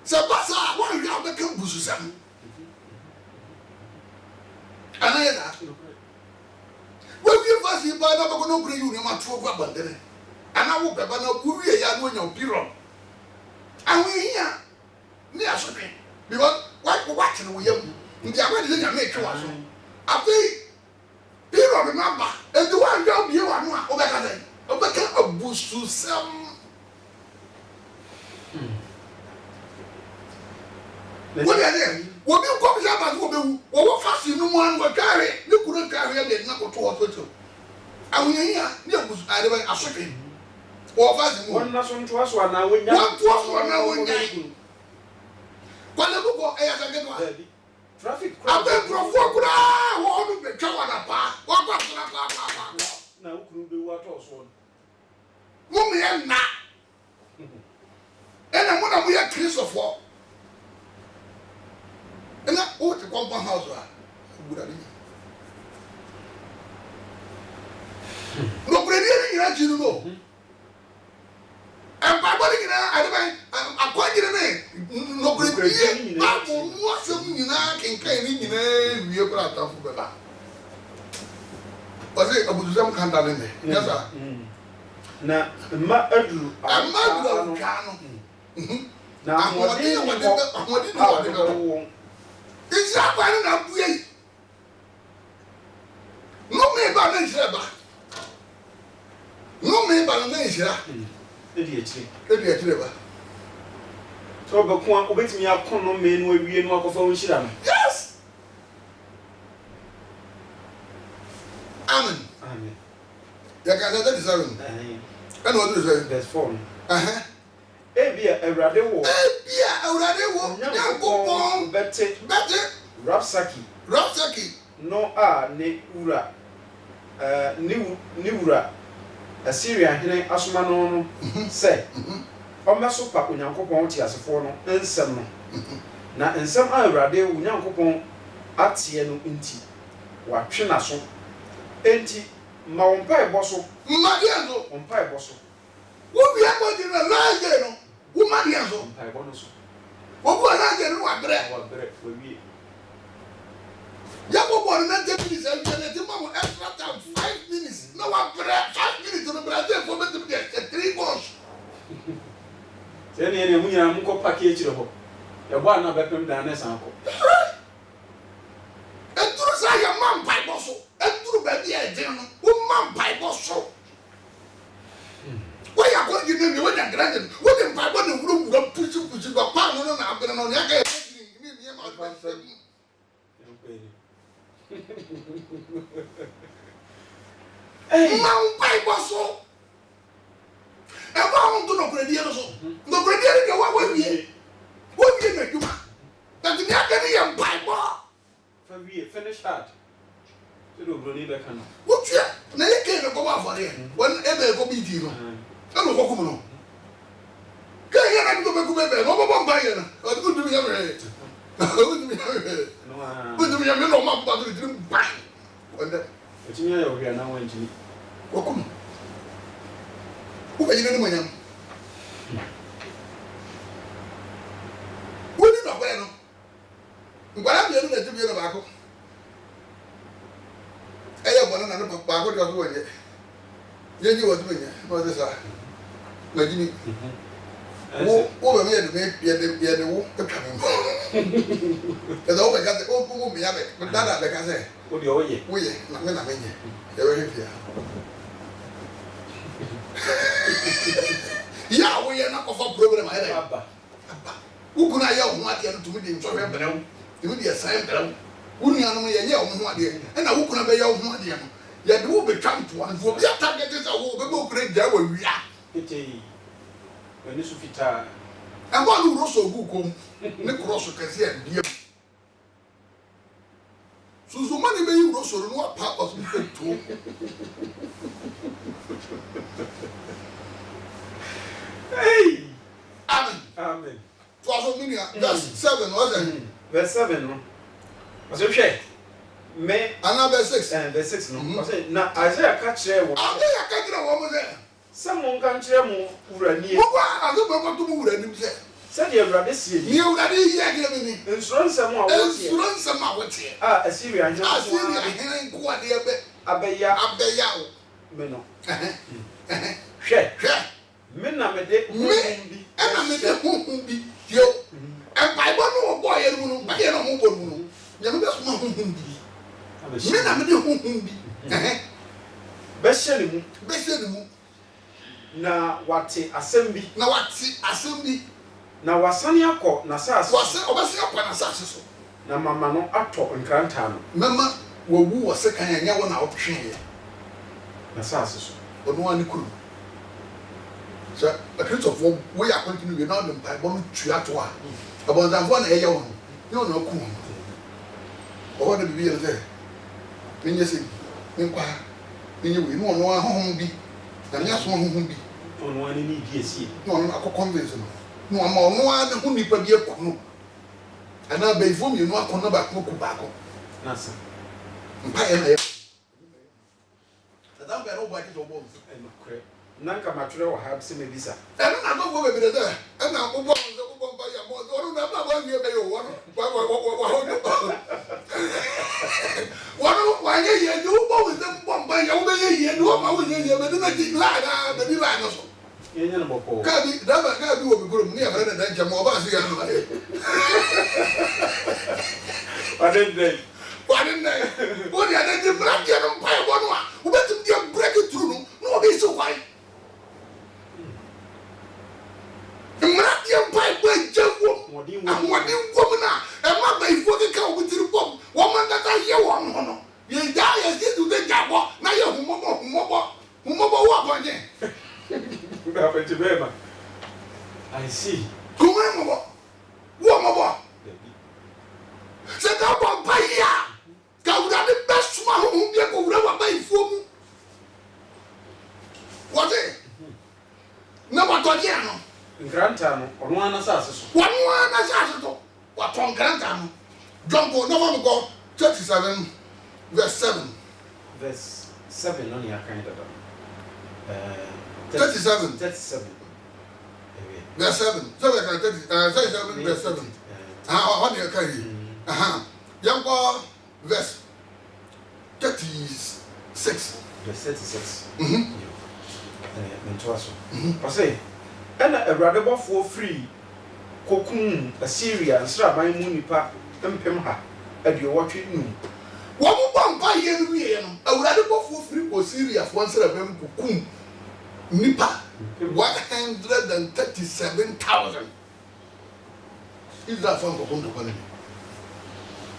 se basa wa wi abeka busu sam ana ya da we wi fasi ba na ba no kure yu ni ma to gwa bandere ana wo beba na ku wi ya no nya piro awi ya ni asopin because what no yam ndi agba de nya me twa so afi piro be mamba e do wa nya obi wa no a obeka den obeka abusu sam what are they wo bi ko bi ba ko be wu wo fasi no mu an wo kare ni kuro kare ya de na ko to hospital awi ya ni abusu ade ba asopin wo fasi mu wonna so nto aso ana wonya kwale buko eya tangedwa traffic abe profo kura wo no be twa na pa wo kwa pa na ukuru be wa to so mo me na ena mo na mo ya Christopher ena o te compound house wa gura ni no predi ni ira jiru no Papa ni na adeba akwagire ne no predi ba mo asem nyina kenkan ni nyina wiye kura atafu bela Ozi abuduzam kanda ne yasa na ma aduru amadu kanu na amodi no isi akwani na buye no me ba na isira ba no me ba na isira edi etire ba so be ko obetimi akono me no awie no akofa won hira no yes amen ya ka da deserve and what do you say verse 4 ebia awrade wo yankopon bete rapsaki no a ne ura ni wura Assyria hene asoma no se omeso pa onyankopon ti asefo no ensem no na ensem a awrade onyankopon atie no nti watwe na so enti ma wonpa eboso mmadiazo wonpa eboso wo bi akodi na laje no wo mmadiazo wonpa eboso wo bu laje no wa bere wo wie ya bo bo na 10 minutes and you let mama extra time 5 minutes no wa bere 5 minutes no bere for me to be 3 goals tene ene mu nyina mu ko package ho ya bo na bepem da na san ko enturu sa ya man bible so enturu ba bi e den no wo man bible so wo ya ko gidi ni wo ya grande wo de bible no wuro puchu ba pa no na abere no ya ga ni ma ba man bible so e ba on do no kredi no so no kredi ni wa wie na duma that ni aka ni ya bible fa wie finish hard to do bro ni be kan wo tua na ye ke no ko ba fare won e be ko bi di no e no ko kum no ke ye na do be ku be no bo mba ye na o du du ya me o du ya me no ma ba du di mba wonde o ti nya ya o ria na wan ji ko kum ko ye na mo nyam wo ni no ba no ngwara bi no na ti bi no ba ko aya bona na no ba ko do so wonye ye ni wo du nya no de sa na jini wo be ye de wo e ka me e do be ka de o me ya be da be ka se o de o ye na me nye ye we fia ya wo ye na ko fa program ayi aba wo kuna ya ho ade no tumi de nso we bere wo tumi de sai bere wo nua no ye ye ho ade e na wo kuna be ya ho ade no ye de wo be twam to an wo bi target is wo be bo kure ja wo wia kete wani su fita e ba no roso gu kom ne cross kase ya die suzu mani be yi roso no wa pa of to hey amen to aso minia verse 7 was it verse 7 no was it share me ana verse 6 verse 6 no was it na Isaiah ka kire wo Isaiah ka kire wo mo Someone can tell me Urania. I don't know to move and say. Said your brother, see You are here, insurance someone. insurance some what's here. Ah, a Syrian. I see you quite a bit. Abeya, Abeya. Meno. Share. Mena me de Me, and I made a home be yo. And by one boy, I get a home. Young best one be. Men I made a home be. Besheni Best na wate assembly. now what's assembly Na wasani akọ na sase. was obviously upon a success. Na mama no atọ nkranta no. Mama, who was second and ya one out tree. Na sase so. But no one could. So, a case of we are continuing on them by one triatua. About that one a young. You know, cool. Or what the be there? When you say, inquire, when you know no home be, and yes, one who be. On one need DSC. No, I'm not convinced. No, I'm on one who need to be a canoe. And I'll be from you, no, I can never cook tobacco. Nasa. Pioneer. That I'm better by it or both. Nanka mature wa have seen visa. And I don't go over there. And I'm going to buy a more. I don't know one year by one. Why you do both them one by your way? You know, I will hear but I did lie. The divine. Can't be never got to do a good near and then Jamoba. But then Why didn't they? What did they black them by one? Who let them get break it through? No, be so white. Mmeradiam pai gbe jawo amode ngomna e ma ba ifo ke ka obitiri pom wo man ka ye wo no no ye da ye si du de jabo na ye humobo wo abonje na pete bema. I see. kuma mo wo se ka bo pa ya ka wura de besuma ho bi ko wura wa ba ifo mu what na wa to je no Granta no ono ana sase so. One na sase to. What on granta no. Jumbo no one go 37 verse 7. Verse 7 on your kind of 37. 37. Verse 7. 37 verse 7. What you carry? Young boy verse 36. Verse 36. Say Ena Eradebo for free Kokun Assyria and Sraban Munipa Empem ha at your watching noon. One bomb by you, a radical for free for Syria for one Sraban Kukum Nipa 137,000. Is that from the quality?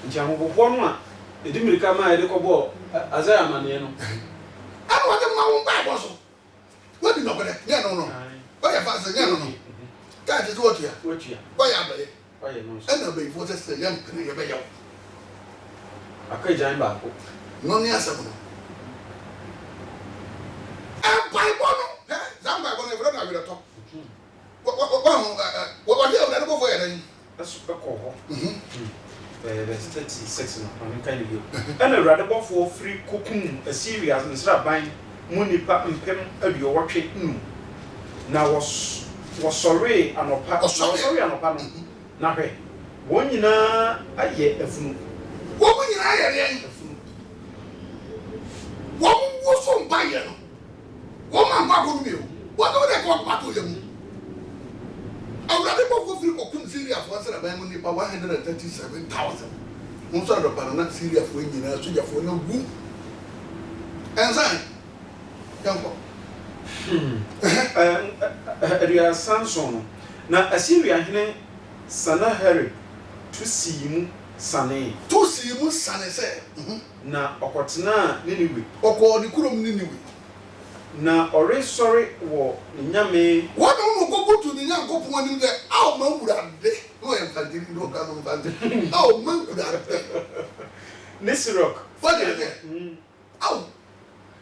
Jamu Poma, the Dimicama Edecobo, as I am an eno. I want a mountain by Bosso. What do you know about it? No. Why a fast again? That is what you are. Why are they? And I'll be for the young Penny. I can't join back. No near someone. And by one, somebody will never have a talk. What are you going for? That's a call. There's 36 on kind of you. And a radical for free cooking Assyria and Sraban Munipa and Pem at your watching. Now was sorry and sorry and opano. Now, one you know, I yet a fool. What when I what was from Bayern? What man back with you? What do they call back to him? I would have go through Okun Syria for answer about 137,000. Most of the Banana Syria for engineers, so you for no boom. And sign. Ria Sanson. Na Assyria hine Sanaheri to see mu sane. To see mu sane say. Na okotena Niniwe. Oko di kurom Niniwe. Na ore sorry wo nyame. What no go to the Yankopon nim there. How man would have de. No am fanti no kan no fanti. How man would have. Nesirok. What is it? How?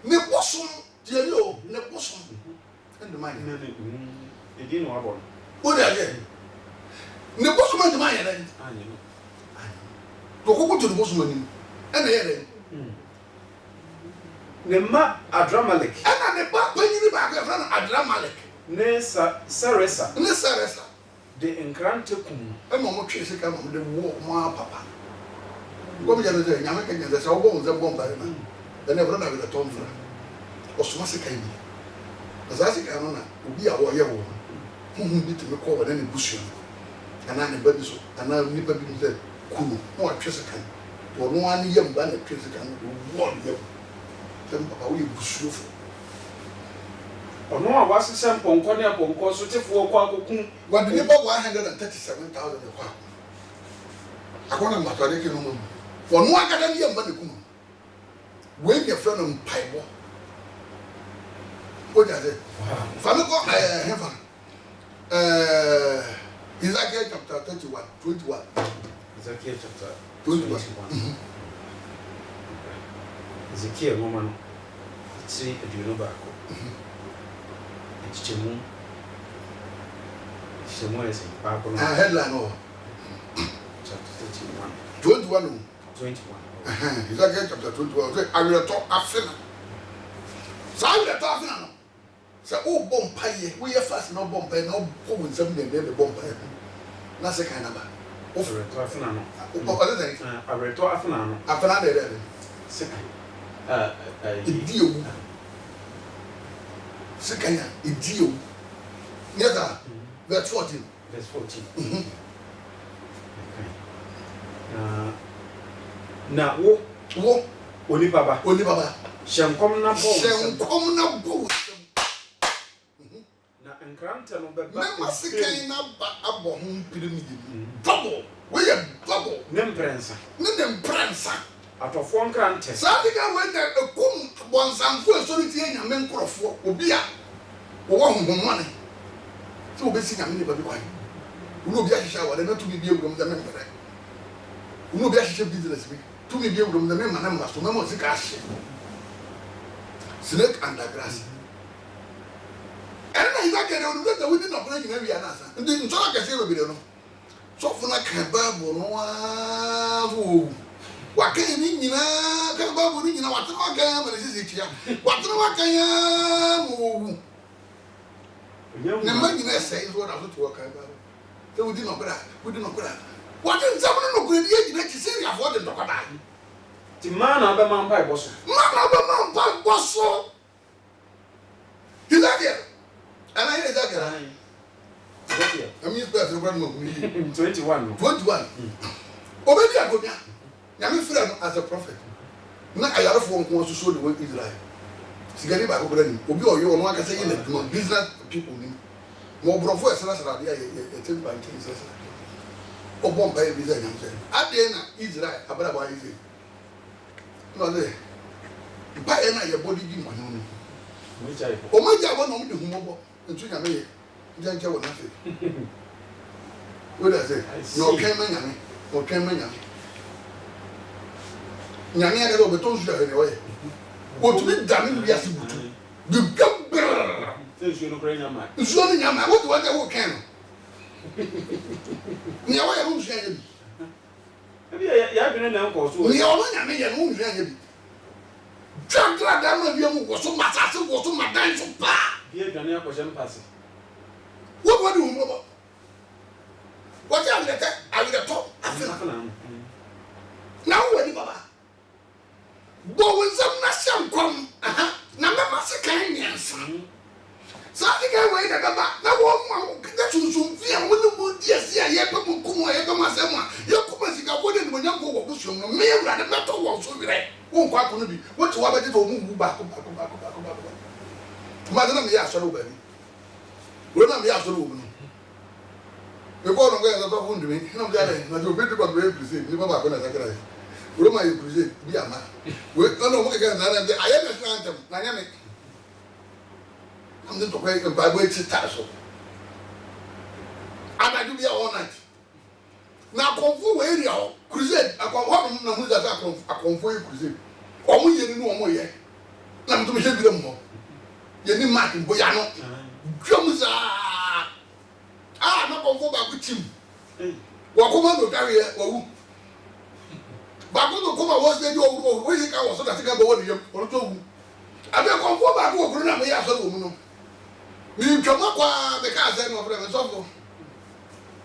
Ne bosom die yo, ne bosom. And the man. E di no abon. What is it? Ne bosom and the man then. To go to the bosom nim. And the Ne ma Adramalik. And the back when you back yɛfrɛ no Adramalek ne Saresa ne Saresa de nkrante kum ɛma ɔmo twe sika ma ɔmo de wo ɔmo papa kɔmi yɛ no sɛ nyame ka nyɛ sɛ ɔbɔ wo nsɛm bɔ mpae na ɛnɛ ɛfrɛ no awerɛtɔ mfra ɔsoma sika yi na saa sika no na obi a wɔyɛ wo huhu bi tumi kɔ wɔ ne busua anaa ne ba bi so anaa nipa bi mu sɛ kuro na watwe sika no ɔno ani yam ba na twe sika no wɔ ne yam sɛ papa woyɛ busuofo ɔno a wasesɛ mpɔnkɔ ne apɔnkɔ so tefoɔ kɔ akɔku wɔde nipa 137,000 kɔ akɔna mmatɔre ke no mu ɔno akada ne yam ba ne kuma wei yɛ frɛ no mpaebɔ oja sɛ fa me kɔ hefa Ezekiel chapter 21. Ezekiel chapter 21. Ezekiel woman tiri aduonu baako echichemu ese baako no headline no chapter 31 21 Ezekiel chapter 21 say awereto afena sa awereto afena no sɛ wobɔ mpaeɛ woyɛ fast na wobɔ mpaeɛ na wobɔ wo nsɛm dɛndɛn de bɔ mpaeɛ na sɛ kan naba awereto afena no ɔde sɛ awereto afena no afena de dɛ sika ɛdi ewu sika ya ɛdi ewu nyɛ saa verse 14 na wo onipa ba hyɛ nkɔm na bɔ na nkrante no bɛba na sika na ba abɔ ho pyramid double we yɛ double ne mprensa atɔfoɔ nkrante saa de ga we na ekum bɔnsanfo esori tie nyame nkorɔfoɔ obi a wɔwɔ honhomane sɛ obesi nyame ne ba bi kwan wo obi ahyehyɛ awade na tumi bi ewuram da mempere wo obi ahyehyɛ business bi tumi bi ewuram da memma na mma so memma sika ahye snake under grass ɛna Ezekiel no ndɛ wodi na ɔkora nyina wia na asa ndi nsɔra kɛse bebere no sɔfo na kan Bible no wo wakan ni nyina kan Bible ni nyina watena wakan ma ne sisi tia watena wakan ya mo ne ma nyina sɛ nso na so to wakan Bible sɛ wodi na ɔkora wadi nsɛm no nokora die nyina ti sɛ afɔ de ndɔkɔda ti ma na ba man pai boso Ezekiel and I Ezekiel I mean that's the one 21 obedi agonya nyame frɛ no as a prophet na ayarefo nko so the way Israel sigari ba ko brani obi oyo ono aka sɛ yɛ na business people ni mo brofo esra sra de ya ten by ten sra obon ba bi za nyame sɛ ade na Israel abara ba yi no le ba e na ye body gi mo no o ma ja bo no mo de humobo ntu nyame ye njanche wo na fe what does it no ken ma nyame o ken ma nyame nyame ya do beton su ya ne oye o tu bi da mi ya sibutu de gamber se su no kra nyama su no nyama wo to wa wo ken ni ya wa ya mu su ya bi ebi ya dwene na nko so ni ya wo nyame ya no mu su ya bi Chakra dama bi mu wo so matase wo so madan so pa bi dwane akɔhyɛ mpase wo do mu bo what am the I will talk afina na wo ni baba bo wonzam na hyam kom na mema se kan nyansa sa ti ga we da baba na wo mu ka sunsun fi a wo ni mo di ase a ye ba mu kum a ye ba ma se mu a ye kuma sika bo de mo nyanko wo busuom no me wura de meto wo so wire wo nkwa ko no bi wo ti wa ba de to mu ba ko ma na me ya so no ba ni wo na me ya so no wo no because no go ya so fun dumi na mo ja le na jo be de ba be crusade ni baba ko na sakra Roma you crusade bi ama we no mo ke na na de aye na san tam na nya me am de to ko e Bible e tita so ana du bi all night na konfu we area o crusade akon na mu za akonfu e crusade o mu ye ni no mo ye na mo to me se bi dem mo ye ni mark bo ya no dwom za na konfu ba ku tim wa ko ma do dare wa wu ba ko do ko ma wo se di o we se ka wo so da se ka bo wo ni yem o to wu abe konfu ba ko wo na me ya so wo mu no Me come up the car said no problem so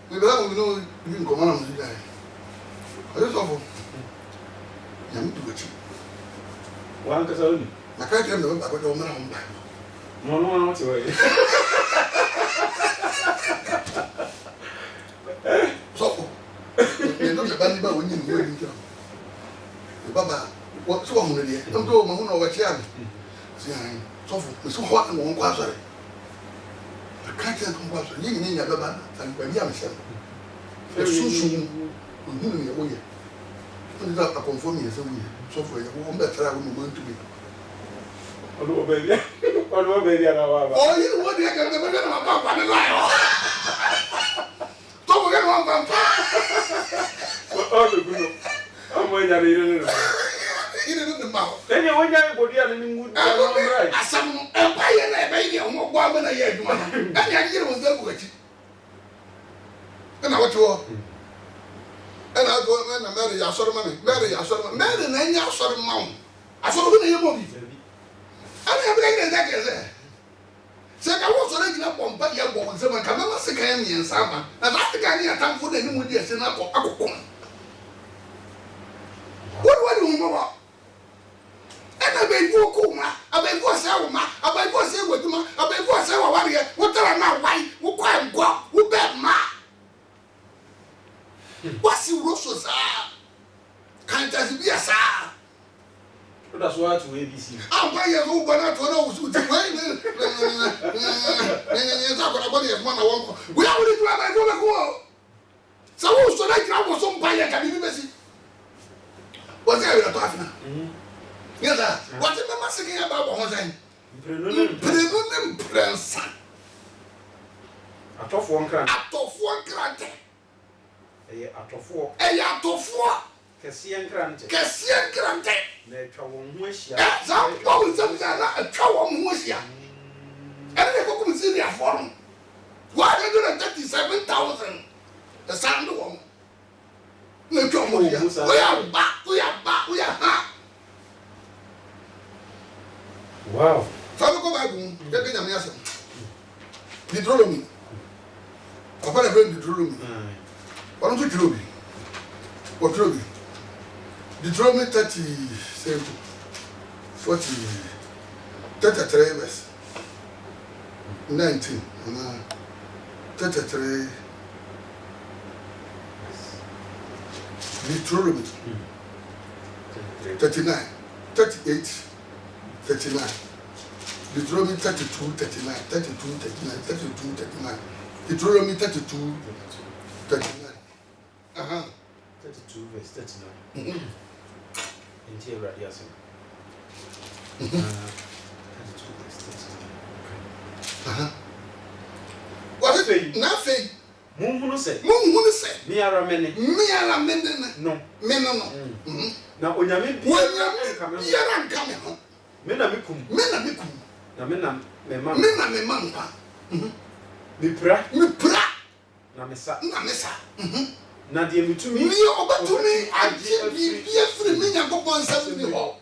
we be have no you come on the guy. I just offer. Yam to it. One cause only. I can't tell them about the woman on by. No, what's away. So, you know the band when you go into Baba, what's wrong with you? Don't go, Mamma, what you have. So what and won't pass it. I can't tell you, you need a Baba and when you have soon, who you away. Put it up upon for me as a way. So for you won't better, I won't want to be. Oh, baby, I know. Oh, you know what they can never get about the line. Don't forget one vampire. Oh, the good. I'm waiting at you. You didn't know the mouth. Then you went down body and mood. I saw some empire and a baby on what woman I had. And I hear was that with you. And I want to. And I go and marry. I saw the money. Marry. I saw the marry. And I saw the mount. I saw the money. I never get that. Say, I was already up on but young bones. Someone come over sick and summer. As I think I need a time for the new years in Apple. What do you know? And I beg you, Kuma. I beg you, Selma. I beg you, Selma. I beg you, Selma. What are my wife? Who can't go? Who bet ma? What's your Russians are? Can't as be a sir. That's why to ABC. I'm buying a whole banana to know who's going to we already do have a go. So who's so like I was some buyer can be messy. What's there you're talking? Yes, sir. What's the mamma singing about Hossein? Prenunem Prince. A tough one crime. Out of one grant. Out of four. Out of four. Cassian Grant. Cassian Grant. Nature won't wish ya. Some bones of a troll was ya. And they go see their form. 137,000. The sound of one. No trouble. We are back. We are back. Wow. Father, go back. Get in your answer. Deuteronomy. Papa, I bring Deuteronomy. Why don't you Deuteronomy? What Deuteronomy? Deuteronomy 37, 40, 33 verse 19, 33. Deuteronomy 39, 38, 39. Deuteronomy 32, 39, 32, 39, 32, 39. Deuteronomy 32, 39. 32 verse 39. Into your radiation. 32 verse 39. What is it? Nothing. Moon said, Me are a minute. No. Men. Now, when you're coming, Menamicum. Na memam. Me pra. Na mesa. Na die mitumi. Me obatumi aje bibia firi me Nyankopon nsam ni ho.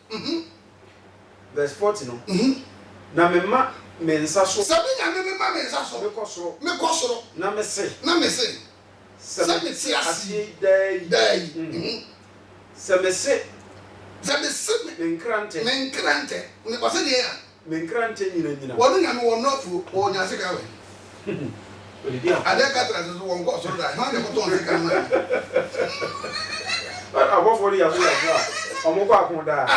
Verse 40 no. Na mema mensa so. Sabi nya me ma mensa so. Me kosoro. Na me se. Sabi ti asi dai. Sabi se menkrante. Ne kwase de ya. Menkrante nyina. Wonu nya me wonu afu o nya se ka we. Adeka transition won go so that man dey put on the camera. Abo for ya so ya. Omo kwa akun da.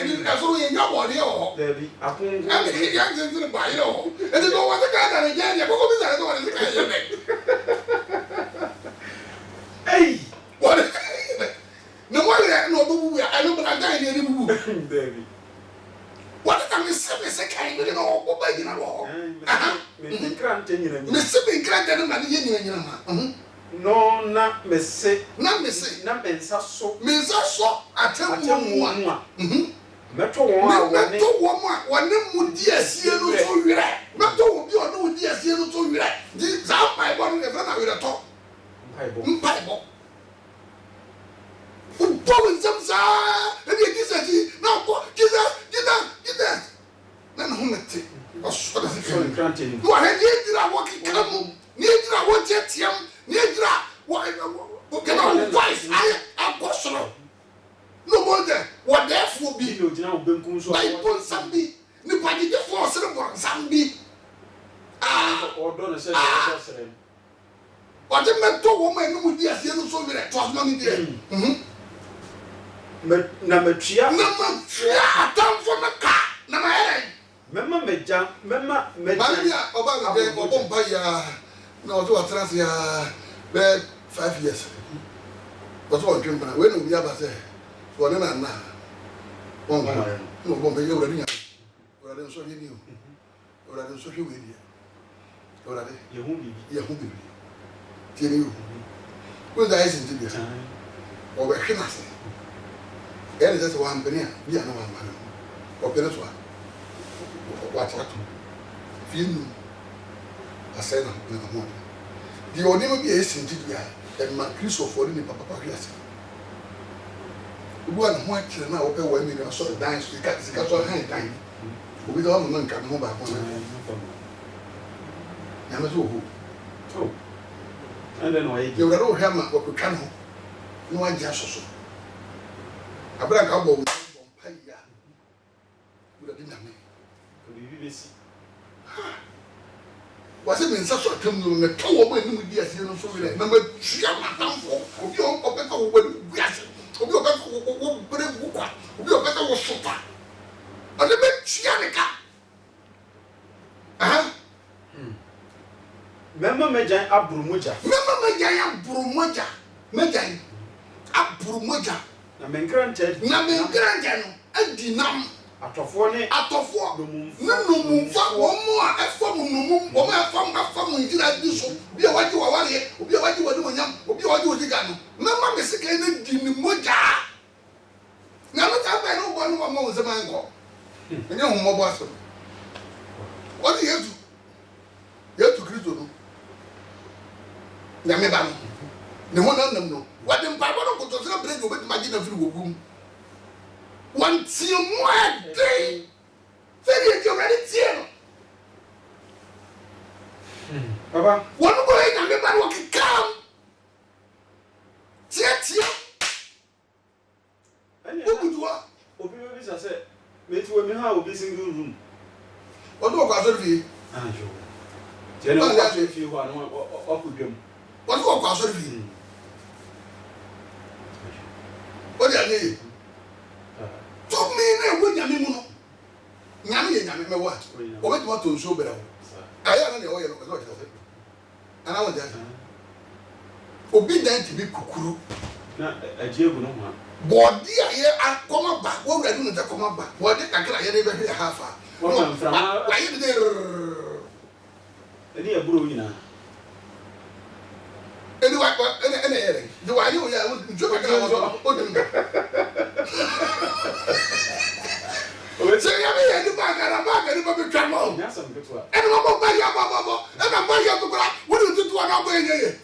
Ni na so ye nya body o. Debi akun. Abi ya nze ba ye o. E dey go wa se ka da ne je ne ko bi sa do wa se ka ye ne. Hey! What? No more no bubu ya. I know but I die ni bubu. Debi. What can we say kind of no go ba gina lo. Menkrante nyina. Me se menkrante na ma ni ye nyina ma. No na mese. Na mese. Na mensa so. Mensa so atemu a. Meto won a woni. Meto won a woni mu di asie no so wire. Meto wo bi ono di asie no so wire. Di za pai bo no e fa na wire to. Mpai bo. Paul Zamza, and you Jesus, now, Jesus. Then who met it? aberante no he dira wo kikam ni dira wo tiam ni dira wo get on voice I abosoro no more there what therefore be no gyina wo benkum so by pon sambi ni padi de force no bon sambi odo no se de sere o de mento wo ma enu di asie no so were to no ni de na matua atamfo me ka na ma ere mema meja mema Maria oba me de obo mpa ya na o to atrans ya be 5 years but what dream plan we no bi aba say so na na won no bo be yewra ni ora den so ni o ora den so hwe we ni ora de ye hu bibi tieni yo we da isen ti bi o be hwe na se ele just one penny bi ana one man o pere so what finu asena na mo di oni mo bi isen ti bi e ma Christopher ni papa Christ ubu ana ho akire na wo pe wa mi na so dance sika so han dan obi da mo nka mo ba ko na ya me so ho oh and then why you ro ha ma ko twa no no agya soso abra ka bo pa ya ura di na me ko bibi besi wase me nsa so atam no me to wo ma ni mu di ase no so wele na ma tua ma tamfo obi o pe ka wo bu ase obi o pe ka wo bere bu kwa obi o pe ka wo sopa ade me tua ne ka mema mejan aburu moja na menkran ted no adi nam atofo ne no mumfa wo mo a efom no wo ma afam njira di so bi a waji wa ware obi a waji wa ni nyam obi a waji odiga no mema me sika ne di ni moja na no ta ba no bo no mo ze man ko enye hu mo bo aso o di yetu Kristo no na me ba no ne ho na nam no wa de mpa bo no ko to se break obet magina firi wo gum one team one day very you ready team baba one go na me ba no ki kam tie obuduwa obi be bisa se meti we me ha obi single room odo ko aso fi jo jene ko aso fi ho anu okudwam odo ko aso fi odi ani to me na wo nyame mu no nyame ye nyame me wa o be to nso bere wo aya na ne o ye no ko so ana wo ja obi dan ti bi kukuru na ajiegu no ha body aye akoma ba wo wura nu ta koma ba body kakra ye ne be hwe hafa wo na frama aye de eni aburo nyina eni wa eni ere de wa ni o ya wo jo kakra wo o dum o se ya me ye ni ba ga ni ba be twa mo nya sam betwa eni mo ba ya ba e ba ba ya to kra wo ni tutu na bo ye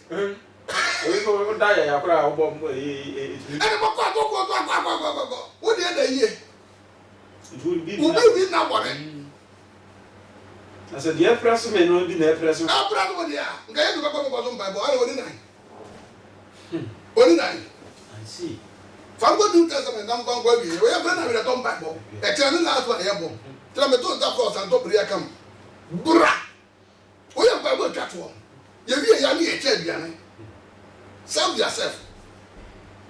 oyi ko da ya kra obo eni mo ko wo de da ye bi na bore asa dia presso me no bi na presso abra no dia nga ye do ko so mpa bo ala woni nai oni nai I see fango New Testament nam fango bi o ya bra na we to mpa bo e tira ni last one ye bo tira me to ta cross and to bria kam bra o ya mpa bo twato ye bi ya ni e che biane serve yourself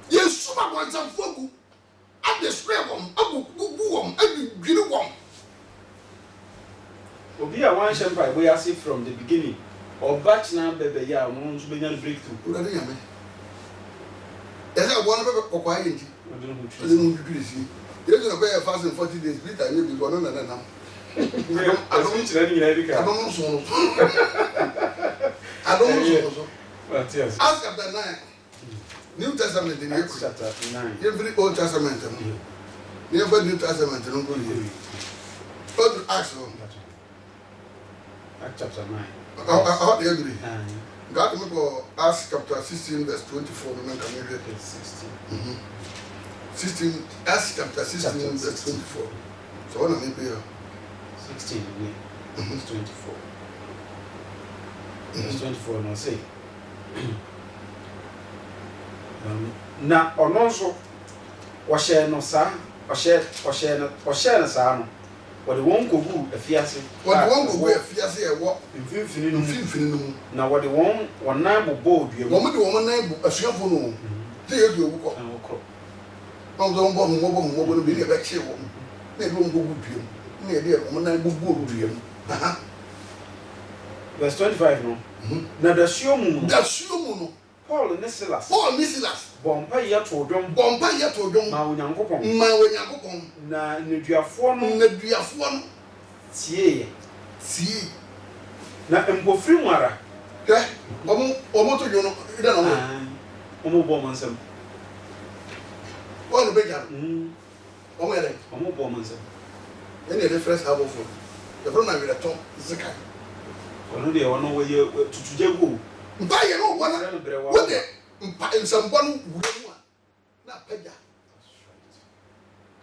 yesu ma bo ntam fogu at the spray bomb abu wom abi gwiri wom obi a wan shempa boy asi from the beginning or batch na bebe ya won so benya breakthrough ura de yame esa bo na bebe kokwa yenti ode no gwiri si yesu na be fasting 40 days Peter you be no na I don't chira ni nyina bika I don't know so yes Acts chapter 9 New Testament in Acts chapter 9 every Old Testament never New Testament no go here go to Acts chapter 9 how do you agree God me go Acts chapter 16 verse 24 no can you get 16 16 Acts chapter 16 verse 24 so what am I here 16 we 24 verse 24 no say na ono nso wɔhyɛ no saa ɔhyɛ no saa no wɔde wɔn kogu afiase ɛwɔ mfimfini no mu na wɔde wɔn nan bobɔ odua mu wɔn de wɔn nan bu asuafo no te yɛ du owu kɔ wɔn de wɔn bɔ no bi ne bɛkye wɔn na yɛde wɔn kogu dua mu na yɛde wɔn nan bobɔ dua mu verse 25 no na dasuo mu no Paul ne Silas bompa yɛ to dwom ma onyankopɔn na neduafoɔ no tie na mpofiri mu ara ɔmo to dwom no ida na ɔmo bɔ mo nsɛm ɔno bɛgya ɔmo yɛ ɔmo bɔ mo nsɛm ɛne yɛde frɛ saa abɔfoɔ yɛfrɛ no awerɛtɔ Zika ɔno deɛ ɔno wɔyɛ tutugya go mpa yɛ no wɔna wode mpa nsɛmbɔ no wura mu a na apagya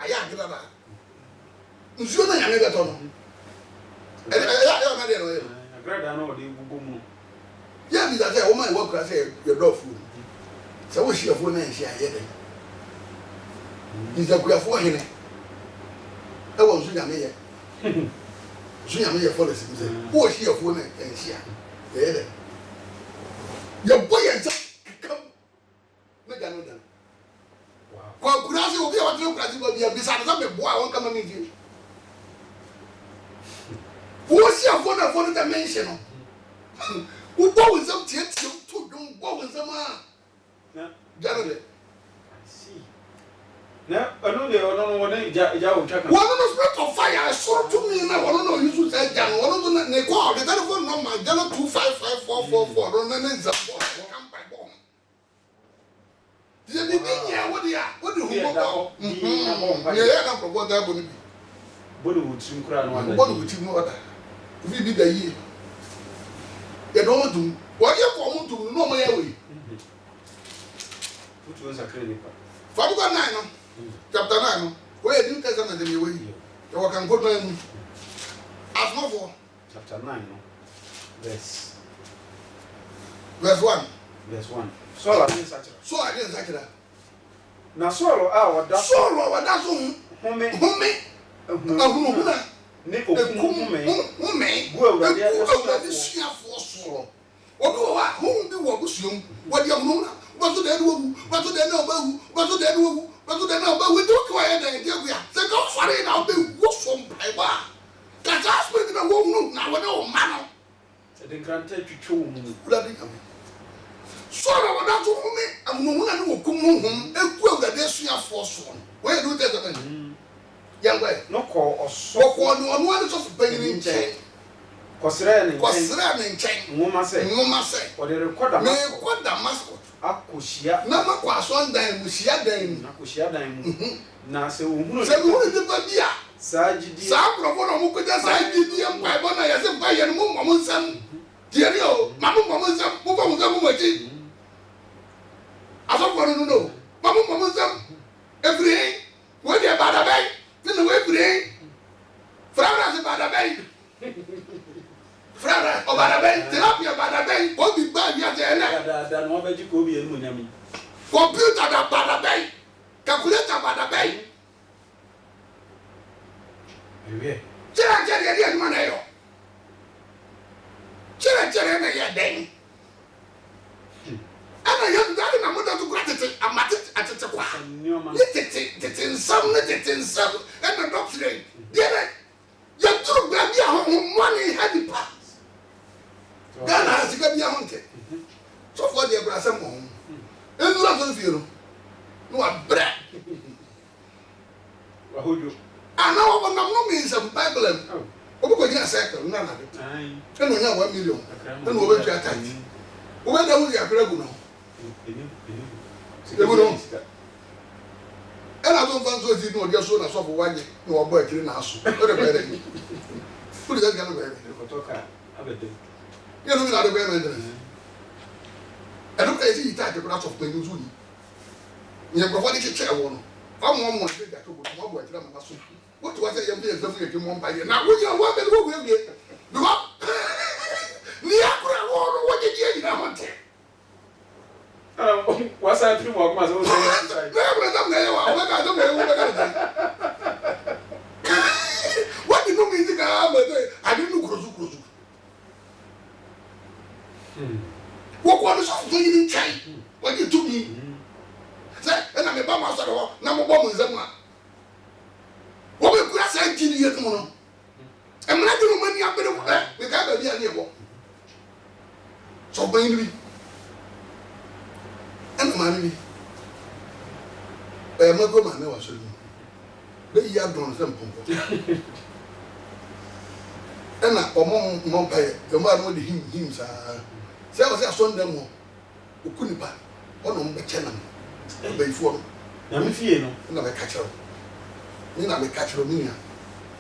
ayɛ ageda na nsuo na nyame bɛtɔ no ɛyɛ ɔma deɛ no ɔyɛ agrada na ɔde gugu mu yɛ bi da sɛ wɔma ɛwɔ kura sɛ yɛdɔɔfoɔ sɛ wohyiafoɔ na ɛnhyɛ ayɛ dɛ nsakuafoɔ hene ɛwɔ nso nyame yɛ nso nyame yɛ policy mu sɛ wohyiafoɔ na ɛnhyɛ ɛyɛ dɛ yɛbɔ yɛn nsa kakam na gya no dan kɔ kurase obi a wɔtene kurase bɔ bia bisa no sɛ meboa a wɔnkama me die wɔhyiafoɔ na afoɔ no da menhye no wobɔ wo nsɛm tietie to dwom bɔ wo nsɛm a gya no dɛ na ɔno deɛ ɔno wɔne gya wo twa ka wɔno no spirit of fire ɛsoro tumi na wɔno no ɔyi so sɛ gya no wɔno no ne kɔ ɔde telephone number gya no 255444 no ne nsɛm bɔ yɛ bibi nyɛ wode a wode hu bɔbɔ yɛ na prɔbɔ da bɔ no bi bɔde wo tirim kora no wada bɔde wo tirim no wada obi bi da yie yɛ dɔn mo dum wɔyɛ kɔ mo dum no mo yɛ wei wotu nsakre nipa Fabuka 9 no chapter 9 no wɔyɛ New Testament de wei yɛ wɔ kan kodwan mu asmofo chapter 9 no verse 1 Saul ade nsakira na Saul a wada so home ahunahuna ne okume bu awurade asuafo so obi wɔ a hom bi wɔ busuom wɔde ahunahuna wɔso de no wɔso de no bawu wɔso de no bawu de ko yɛ de de gua sɛ ka fare na obi wo so mpai ba ka sa spirit na wo hunu na wɔde o ma no de granta twitwo mu wurade kam so na wɔda to home ahunahuna ne wɔ kum hom eku awurade asuafo so wɔyɛ New Testament yangwe no ko oso ko no ono ani so panyin nkyɛn kɔsrɛ ne nkyɛn nwoma sɛ ɔde rekoda Damascus akohyia na makɔ asɔndan mu hyia dan mu na sɛ ohunu de ba bia saa gidi saa prɔfo na mo kɔja saa gidi mpa ba na yɛsɛ mpa yɛ no mo mo nsɛm tie ni o ma mo nsɛm mo fa mo nsɛm mo akyi asɔfo no ma mo nsɛm efiri wo de ba da bɛn ne we bire frara se bada bɛn frara o bada bɛn terapia bada bɛn o bi ba ya je na da no ba ji ko bi enu nyame computer da bada bɛn calculator bada bɛn ewe tira de ma na yo tira na ya den ana ya da na mo da to gratete amate atete kwa tete nsam and the doctrine there ya turu bra bia ho money had the pass Ghana has got bia ho nke so for the bra sam ho enu la so fiero no abra wa hojo ana wo nam no means of Bible obo ko gina cycle na na de enu nya 1 million enu obo twa tight obo da hu ya pragu no ela don't want to see no dia so na so for wanye no obo akiri na aso o de bere ni o de ga no bere ko toka abede ye no mi na de bere ni e do ka isi ita de branch of penyu zuni nye brofo de cheche wo no fa mo de ga to bo mo akiri na aso what was say yem be exam ye mo mpa ye na wo ye wo be wo ye bi wa ni akura wo no emra de no mani abere me ka ba bia ne bo so ban ni bi ana ma ni ma go ma me wa so ni be ya don se mpompo ana omo mo pa e ma no de him sa se o se asonda mo okunipa ono mbe chena be ifo na me fie no na me ka chero ni na me ka chero ni ya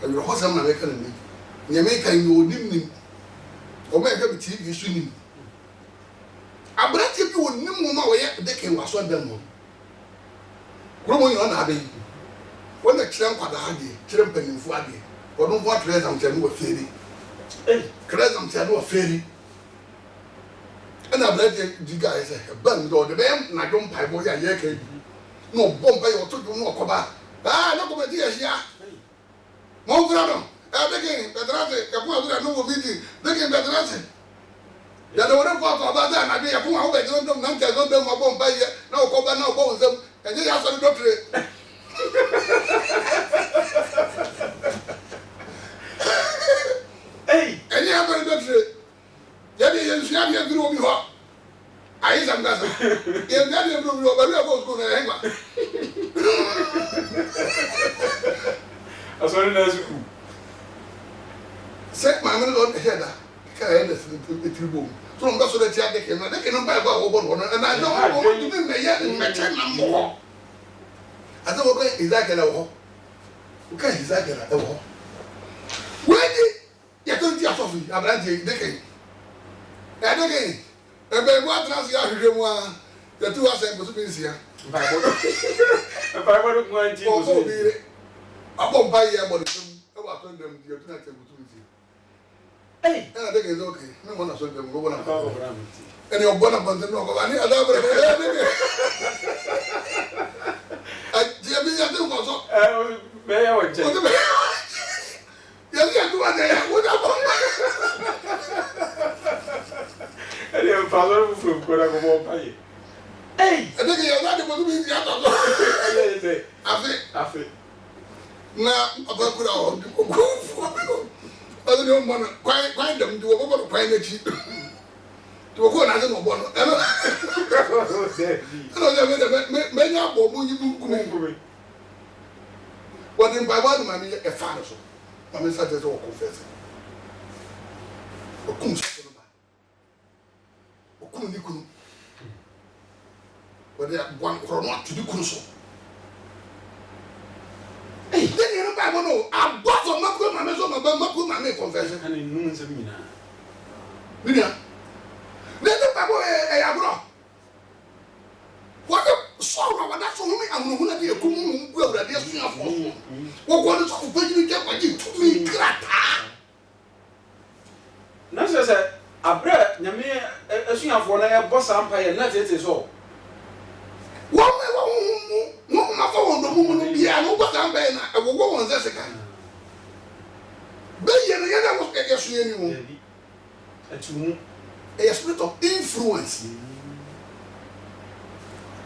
e ro ho sam na me ka na ni nya me ka ni onim o me ka bi TV su ni abrati bi onim mo ma wo ye de ke wa so dem mo kuro mo yo na abe wona kire nkwada ade kire mpanimfu ade wono bo trezam che no wa feri trezam che no wa feri ana abrati diga ese ban do de be na dom pai bo ya ye ka no bomba yo to do no koba na ko be di ya mo fura no begin bedrate e po adura no vidi begin bedrate ya do re ko ba da na be ya po ho be do na nta do be mo bomba ye na ko ba na ko nzem e je ya so do tre e je ya so do tre ya de ye sia ye duro mi ho ai sam gasa ye na de duro mi ho ba le ko ko na henga asori na zuku se ma me no head ka e na tribo so no so de tia de ke no ba ba wo bo no na no wo du me ye me che na mo asa wo ko izakela wo ko izakela e wo wedi ya to ti asofi abrante de ke e de ke e be mo atras ya hwehwe mu a ya tu asa en so bi nsia ba bo ko anti ko so bi re abo mba ye mo de e wa to ndem di otu na te butu nsia ana de ke zo ke me mo na so ndem go na ba bra mi ene ogbo na bonte no ko ba ni ada bra de ke a bi ya te ko so me ya wa je ya ya tu ade ya wo da bo ele fa lo fu ko na ko mo pa ye ade ke ya da bo bi ya to so ele afi na aba kura o ko ade no mo na kwai dem du wo bo kwai na chi to ko na ze no bo no eno me nya bo mo yi bu ku me wọ́n bá wọ́n máa mi yẹ ẹ̀fà ni so máa mi sáté sọ wọ́n kún fẹ́ẹ́sì okun sọ́kùn ní bá okun ní kunu wọ́n yẹ wọn kọ̀rọ̀ náà tù ní kunu so lẹ́yìn yẹn bá wọn náà abọ́fọ̀ mọ́kúrò màmí sọ mọ́kúrò màmí kún fẹ́ẹ́sì. ẹni nínú nsẹ́m nyinaa. nínú lẹ́yìn bá wọn ẹ̀yà àbúrò wọ́n sọ̀rọ̀ wọ́n dá sọ̀rọ̀ mi àwọn ohun náà di ẹ̀kú mu ń gbé ọ̀rọ̀ adé sún àfọ̀ wọ́n kọ́ ní sọ̀rọ̀ pé yìí jẹ́ wájú túmí kíláta. na sɛ abrɛ nyame asuafoɔ no ɛbɔ saa mpa yɛ na tete so wọ́n ma fọ wọn dọ̀mú mu ní bíyà ní wọ́n gbọ́ sáà bẹ́ẹ̀ na ẹ̀wọ̀wọ́ wọn ṣẹ̀ ṣẹ̀ka bẹ́ẹ̀ yẹn yẹn náà wọ́n kẹ́kẹ́ sún yẹn ni wọn ẹ̀yẹ spirit of influence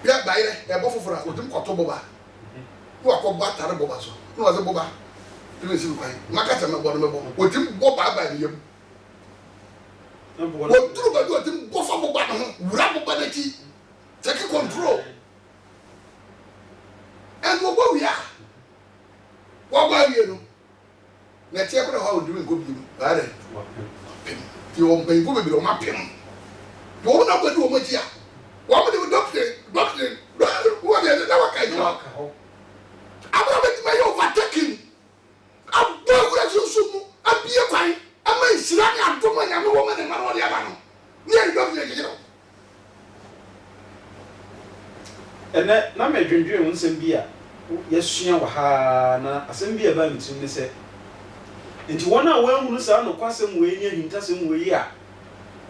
yẹ gba yẹrẹ ẹ̀bọ foforọ a òtún kọ̀tọ̀ bọba ní wàá kọ́ bọ́ àtàrẹ bọba so ní wàá sẹ́ bọba tí wọ́n sì lù kwan mákàtà mẹ́bọ̀ ní mẹ́bọ̀ òtún bọ́ bàbà ni yẹn òtún bàbà òtún bọ́ fọ́ bọba ní ho wúrà bọba n'akyi take control ẹnu ọgbọ wíyà wọ́n bọ́ àwìyẹ no na ẹ̀tí ẹ̀kọ́ náà wà òdìrí nkó bìí báyà dẹ̀ tí wọ́n mpẹ́yìn fún bèbí wọ́n apẹ́m tí wọ́n náà gbẹ́dú wọ́n akyi a wọ́n de dọ́kítẹ̀ wọ́n de ẹ̀dẹ̀ dáwọ́ kàyé wọ́n abúlé bẹ́ẹ̀ ti máa yẹ overtaking abúlé wúlẹ̀ sunsun mu abíyẹ kwan ama ìsirá ní àdúgbò ẹ̀yàmé wọ́n mẹ́rin mẹ́rin wọ́n de ẹ̀bà nù ní ẹ̀yìn dọ́kítẹ̀ kìí yẹn. ɛnɛ na mɛ dwendwen ho nsɛm bi a yɛsua wɔ ha na asɛm bi a ɛbaa me tirim ne sɛ nti wɔn a wɔahunu saa nokwasɛm wɔ yi ne ahintasɛm wɔ yi a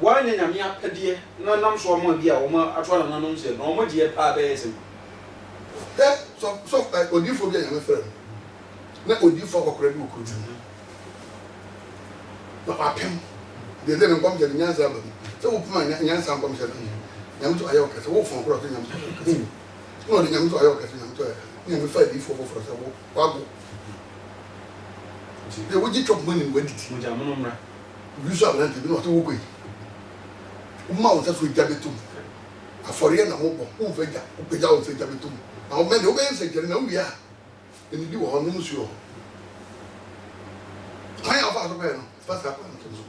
wɔanyɛ nyame apɛdeɛ na nam so ɔmo bi a wɔn atoa na nanom sɛ na wɔn gyeɛ paa bɛyɛ sɛm. ɛ sɔ odifo bi a nyame fɛrɛ no na odifo akɔkora bi wɔ kuro bi na wapɛm deɛ sɛ ne nkɔmhyɛ no nyansa aba mu sɛ wopoma nyansa nkɔmhyɛ no nyame to ayɛ wo kɛsɛ wofɔn korɔ sɛ nyame to ayɛ wo kɛsɛ na ɔde nyame to ayɛ wo kɛsɛ nyame to ayɛ ne nyame fa adifo foforɔ sɛ wago e wo ji chop money we didi mo ja mo no mra bi so abran bi no to wo koi uma wo so jabetum afori na mo bo wo fa ja wo pe ja wo so jabetum na o me de wo be se jere na wi a eni di wo ho no musuo kan ya fa so be no fa sa pa no so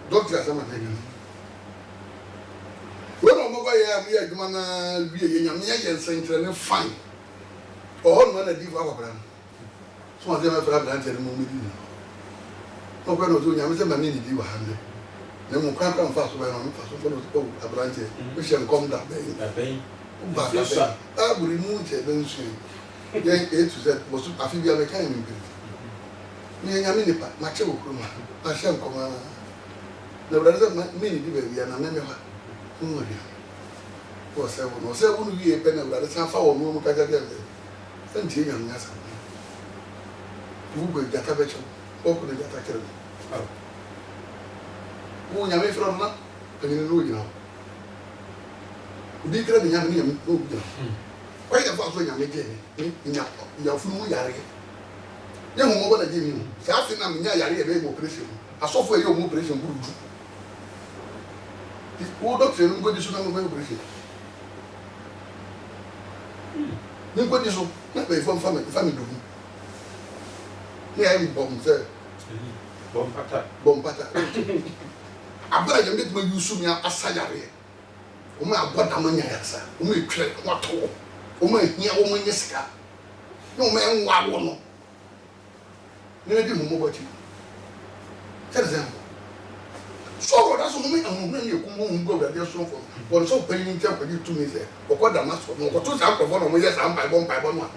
doctor sama na ni wo no mo ba ya mi adwuma na wi ye nyame ye nsentre ne fine o ho no na di fa kwa so ma se ma fra brand mo mi di no ko no so nyame se ma ni di wa hande ne mo kwa kwa fa so ba no fa so fo no ko abrante we shen kom da be ba ka a buri mu che ben su ye e tu se mo so afi bia me kan mi bi ni nyame ni pa ma che wo kro ma a shen kom na brother se mi ni di be wi na me me ha no ri o se wo no wi e pe na brother se fa wo mo ka ja ja senti nyame asa Ugo jata becho, oko ne jata kere. Ugo nyame fro na, kani no gina. Ubi kere ni nyame no gina. Why the fuck nyame je ni nya funu yare. Ye hu mo ba na je mi. Sa afi na nya yare e be mo operation. Asofo e yo mo operation burudu. Wo doctor no go di so na mo operation. Ni go di so, na be family do. Ni ay bom se bom pata abra je mbet ma yusu mi asayare o ma aboda manya yasa o ma etwe wato o ma hia o ma nyesika no ma enwa wo no ni di mo bochi serze so go da so mo mi amu na ni ku mo ngo da de so fo bo so peyin ntia ko di tu mi se o ko da maso no ko to sa ko fo no mo yesa mpa bo no a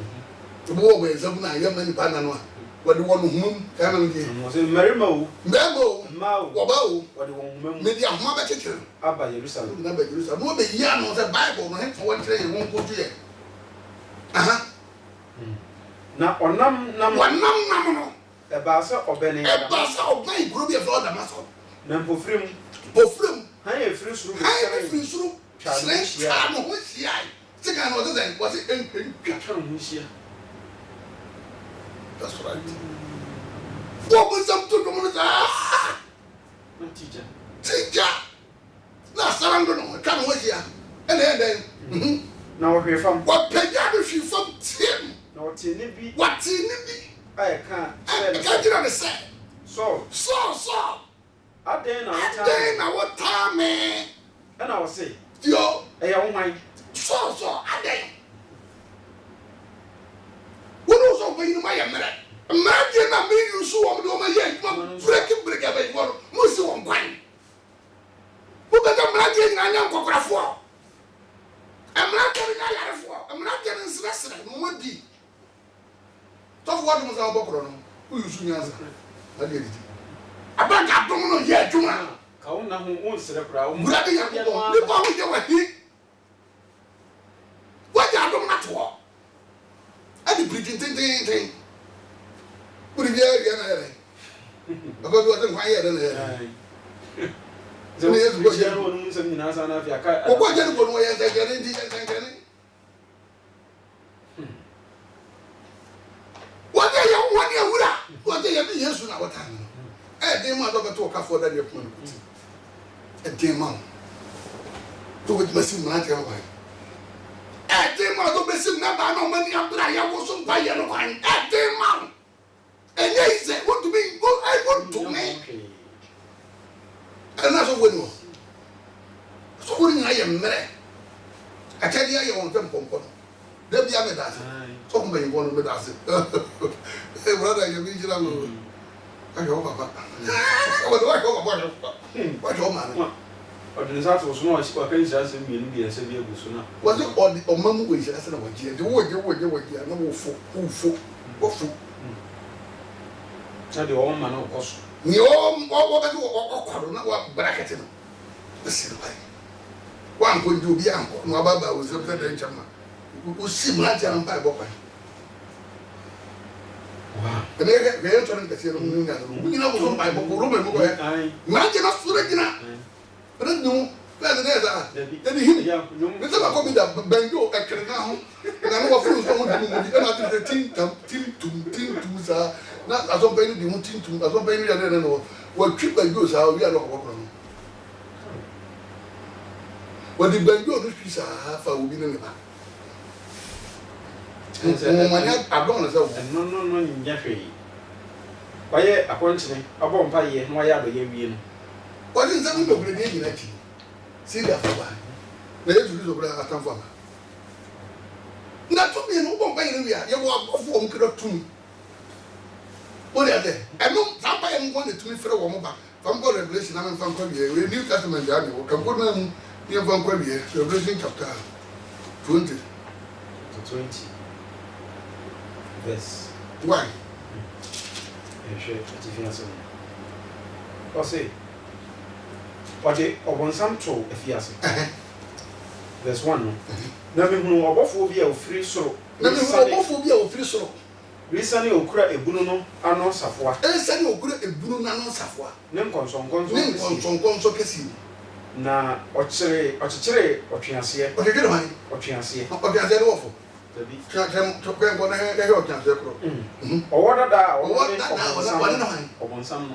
to bo wo ezabu na ya mani pa na no a wadi wonu hum kana ngi mo se marima wo mbego ma wo ba wo wadi won mem media huma ba chekere aba Jerusalem na ba Jerusalem no be ya no se bible no he won tire won ko tuye aha na onam nam no e ba se obene e ba sa obai gro bi e fro da maso na pofrem ha ye free suru sre cha no ho sia se kan no se was en twa no sia. That's right. What was up to the teacher. Na saranga no kan wo sia. And na wo hwe fam. What peja do she from team? Na wo tie ne bi. What tie ne bi? Ai ka. Ka jira ne say. So. Aden na what time? And I was say. Yo. E ya wo man. So aden. Wono so pe ni ma ya mere. Imagine na me you so am do ma ye break abeg wono. Mo si won kwan. Mo be ka mra je nyina nya nkokrafo. Emra ko ni yarefo. Emra je ni nsresre no wadi. To fo wadu mo sa bokoro no. Wo you so nyanza. Ade edi. Abanga dom no ye adwuma. Ka wo na ho wo nsre kra wo. Mura de yakobon. Ni ba wo je wadi. Waja dom na to. Adi preaching ting. Puri dia na yare. Baba bi watan kwa yare na yare. Zeni yesu go jero no mun san nyina sana fi aka. Ko ko jero ko no yan san gane. Wata ya wani awura. Wata ya bi Yesu na wata no. De ma do beto ka fo da de pon. De ma. To wit masim na ta ba. De ma do besim na ba no mani abra ya wo so ba ye no kwan. De ma. Enye ise what to be go I want to me. And that's what we know. So we na ye mere. Atadi ya ye won tem pompon. De bia me das. So ko be won me das. Eh brother you be jira no. Ayo papa. What do man? Odin sa to so no wa kan jira se mi nu bi ese bi egusu na. Was it o mamu we jira se na wa jira. De wo je na wo fo. Na de o ma na ko so. Ni o be o kwado na wa bracket no. Ese bai. Wa nko ndu bi anko no ababa wo se pe da nchama. O si ma ja na bai bo kwa. Wow. Ene ge to nka se no mu nya no. Mu nyina wo so bai bo ro me mo ko he. Ma je na sura gina. Ene nu That's the answer. Then him. Mr. Makobi da Benjo ekere na ho. Na no wafuru so ho di mu di. Na the team tum sa. Na aso ben di mu team tum. Aso ben ya no. Wa twi Benjo sa wi a no ko no. Wa di Benjo no twi sa fa obi ne ba. Manya adon na se wo. No nya hwe. Waye akonchene abo mpa ye no ya do ye wie no. Wa di nsa mi do gure ni na chi. Siria faba. Na yetu lizo bra atamfa ma. Na to me no bomba yin wi a ye wo agofo om kira tumi. O de ade. Eno faba ye ngo ne tumi fere wo mo ba. Fam go Revelation na me fam kwa wie. We New Testament ya de wo kan go na mu ye fam kwa wie. Revelation chapter 20 to 20 verse 1. Sure, atifiase. O say Ode obonsam to afiase. Verse 1 no. Na me hunu obofo bi a ofiri soro. Na me hunu obofo bi a ofiri soro. Risani okura ebunu no ano safoa. Risani okura ebunu no ano safoa. Ne nkonsonkonso kesi. Na ochire otwease. Odegere man. Otwease. Otwease no wofo. Tabi. To kwen go na he otwease kro. Owodada obonsam no.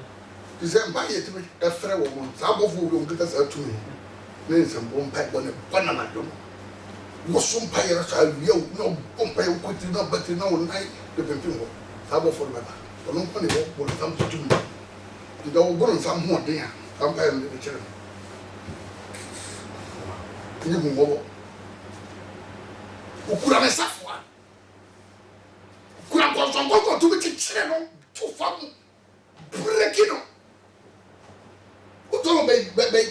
Dizem ba ye timi efre wo mo. Sa bofo wo mo keta sa tumi. Ne nsem bom pa go ne bana na do. Wo som pa ye sa wi o no bom pa ye ko ti na bati na wo nai de pempim wo. Sa bofo me ba. Ono ko ne wo sam tumi. Ida wo bo nsam ho den a. Sam pa ye ne de kire. Ni mu wo. Ukura me safwa. Kura ko so ko tu bi kire no. Tu fam. Breakino. Don't be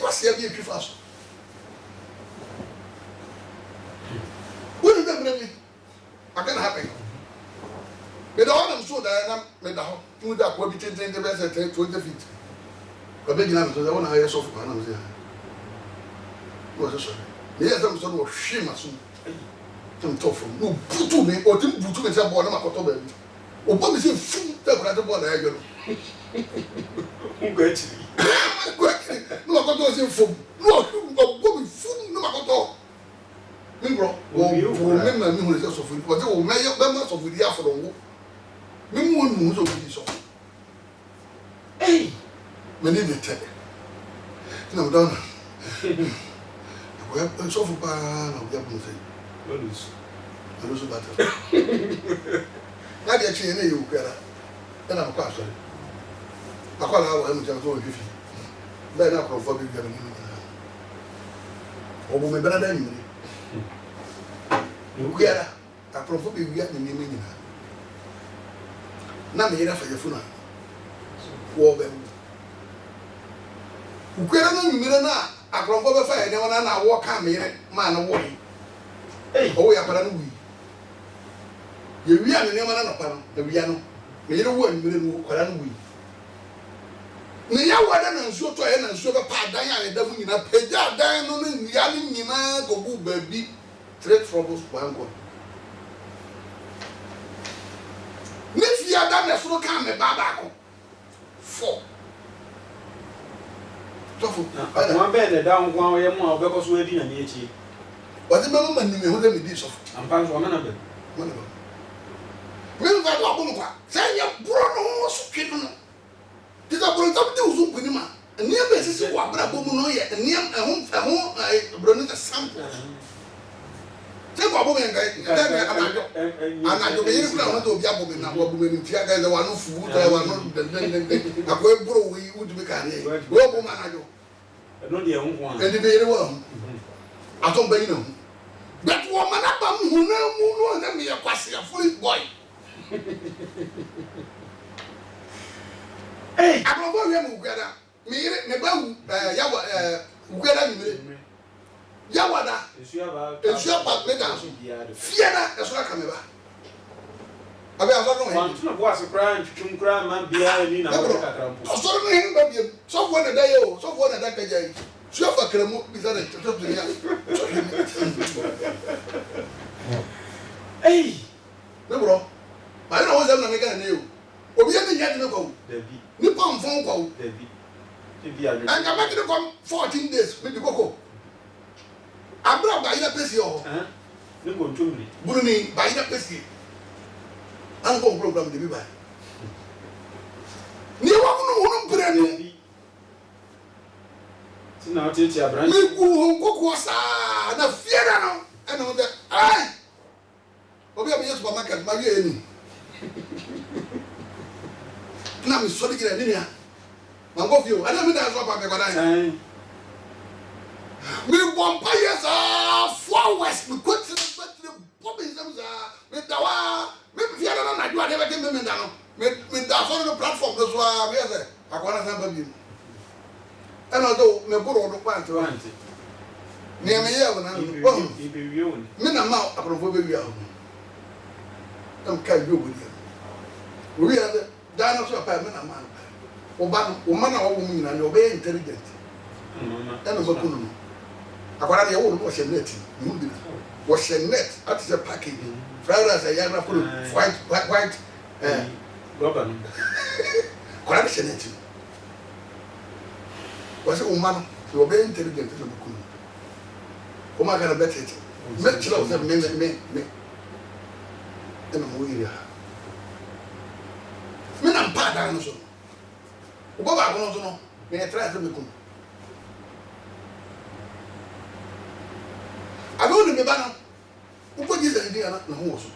quasi a bit fast. What is that bring? I can happen. But all I'm so that I'm made a do that will be 10 the best at 20 feet. But big enough so I want to hire soft one. I'm there. What's sorry? Yes, I'm sort of shame as soon. Some tough from no put me or didn't put me some board. I'm a cotton baby. Or what is it? Food that I don't want to go. No, I got to say, no, go with food, no, I got to. Mingro, remember me who is also food, but they will make members of the after the war. Ming moves over this. Hey, many did tell it. No, done. We have so far, we have to say, I lose better. Not yet, you get it. Then I'm quite sorry. I call our him to go with you. Then I come for you. Or woman better than you. You get a prophet, you get me. Now, me enough for your funeral. War them. Who can't know now? I come for the fire, never I walk on me, man or woman. Hey, oh, we are para we. You are the name of the piano. Me no one will quite we. Nia wada na nsuo to ye na nsuo be pa dan ya da mu nyina peja dan no ne nia ne nyina go bu baabi trade troubles one go ne fia da na so ka me baba ko 4 tofu na be ne da nkwa ye mu a be ko so edi na ne echi o de mama man me ho de me di so ampa so na be me va do abu kwa say ye bro no so twe no Tita Bronta was Unima, and near basis of Wabrabomo, and near a home, Bronita sample. Take a woman and I do be able to be able to be in Tiaga, the one of food, I want a web bro, we would be carrying. Well, woman, I do. Not the own one. And the very well. I don't blame them. That woman up who know more than me a quasi a foolish boy. Hey, I don't know who got up. Me, Uganda, Yawada, and she about Medan. Fiona, that's what I come about. I don't know what's a crime, Chumkram, and Bianina. I saw him, baby. So one a day, so one a day. So I can move beside it. Hey, no, bro. I don't know what's going to make a new. Obi any yet no go. Debi. Ni pam phone call. Debi. And I make it come 14 days maybe go. abra ba ina pesi o ne kontumri buruni ba ina pesi an ko program de bi ba ni wa no bre no tina tete abran mi ku hon ko sa na fiera no eno de ai obi abi yesu supermarket ma wie eni na mi so de gire ni nia ma go fio ana mi da so pa pe kwadan mi bompa yes 4 west mi ko tire bobi zamza mi dawa mi fiera na ju ade be ke mi da no mi da so no platform no so a be say akwana san ba bi ana do me buru do pante ni me ye wona no ibe wioni me na ma aprofo be wi ahu am ka yo woni we are the dinosaur pa me na ma o ba no o ma na wo mu nyina ne o be intelligent ana ba kunu no akwara de wo no hye net ni mu bi na wo hye net at the package fried rice ya na kunu white rubber no kwara de hye net wase o ma no o be intelligent na ba kunu o ma kana better me chira o se me ena mo yiri ha me na mpa da no so o ba ko no so no me try to me kum ado ni me ba no o ko Jesus ndi ana na ho so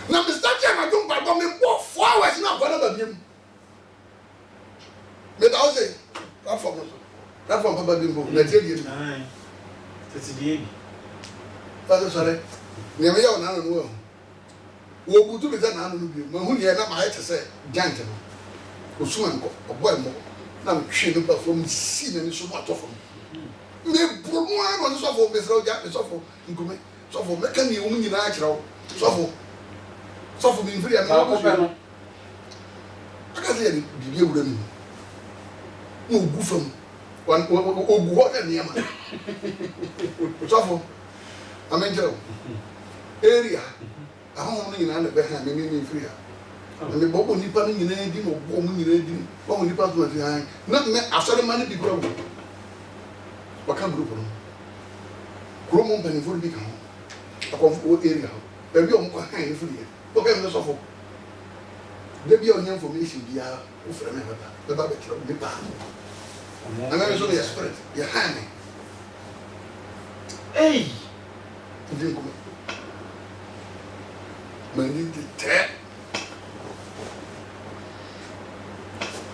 na me start ya na do mpa bo me 4 hours na ko na ba biem me da o say platform papa bimbo na tie die ai tete die bi pa sorry ni me ya na no wo butu be na no bi ma hu ne na ma ya tese giant no o suma nko o boy mo na me hwe no ba from si na ni so ma to from me bro mo a no so fo me sro ja me so fo nkume so fo me kan ni o mu nyina a kirawo so fo mi mfiri ya na ko no aka se ya bi bi ewura mi mo gu fam wan o gu ho na niama so fo amenjero area ahụ no nyina na be ha me me mfiri ya na me bobo nipa no nyina di no bo mu nyina di bo mu nipa so na ha na me asore ma ne bi kura wo waka group no kuro mo mpani fo bi ka ho akonfo area ho e bi o mo kwa han ni firi ya o ka me so fo de bi o nya information bia o fere me baba be ba be kira bi pa ana me so ya spirit ya ha me ndi ko mani de te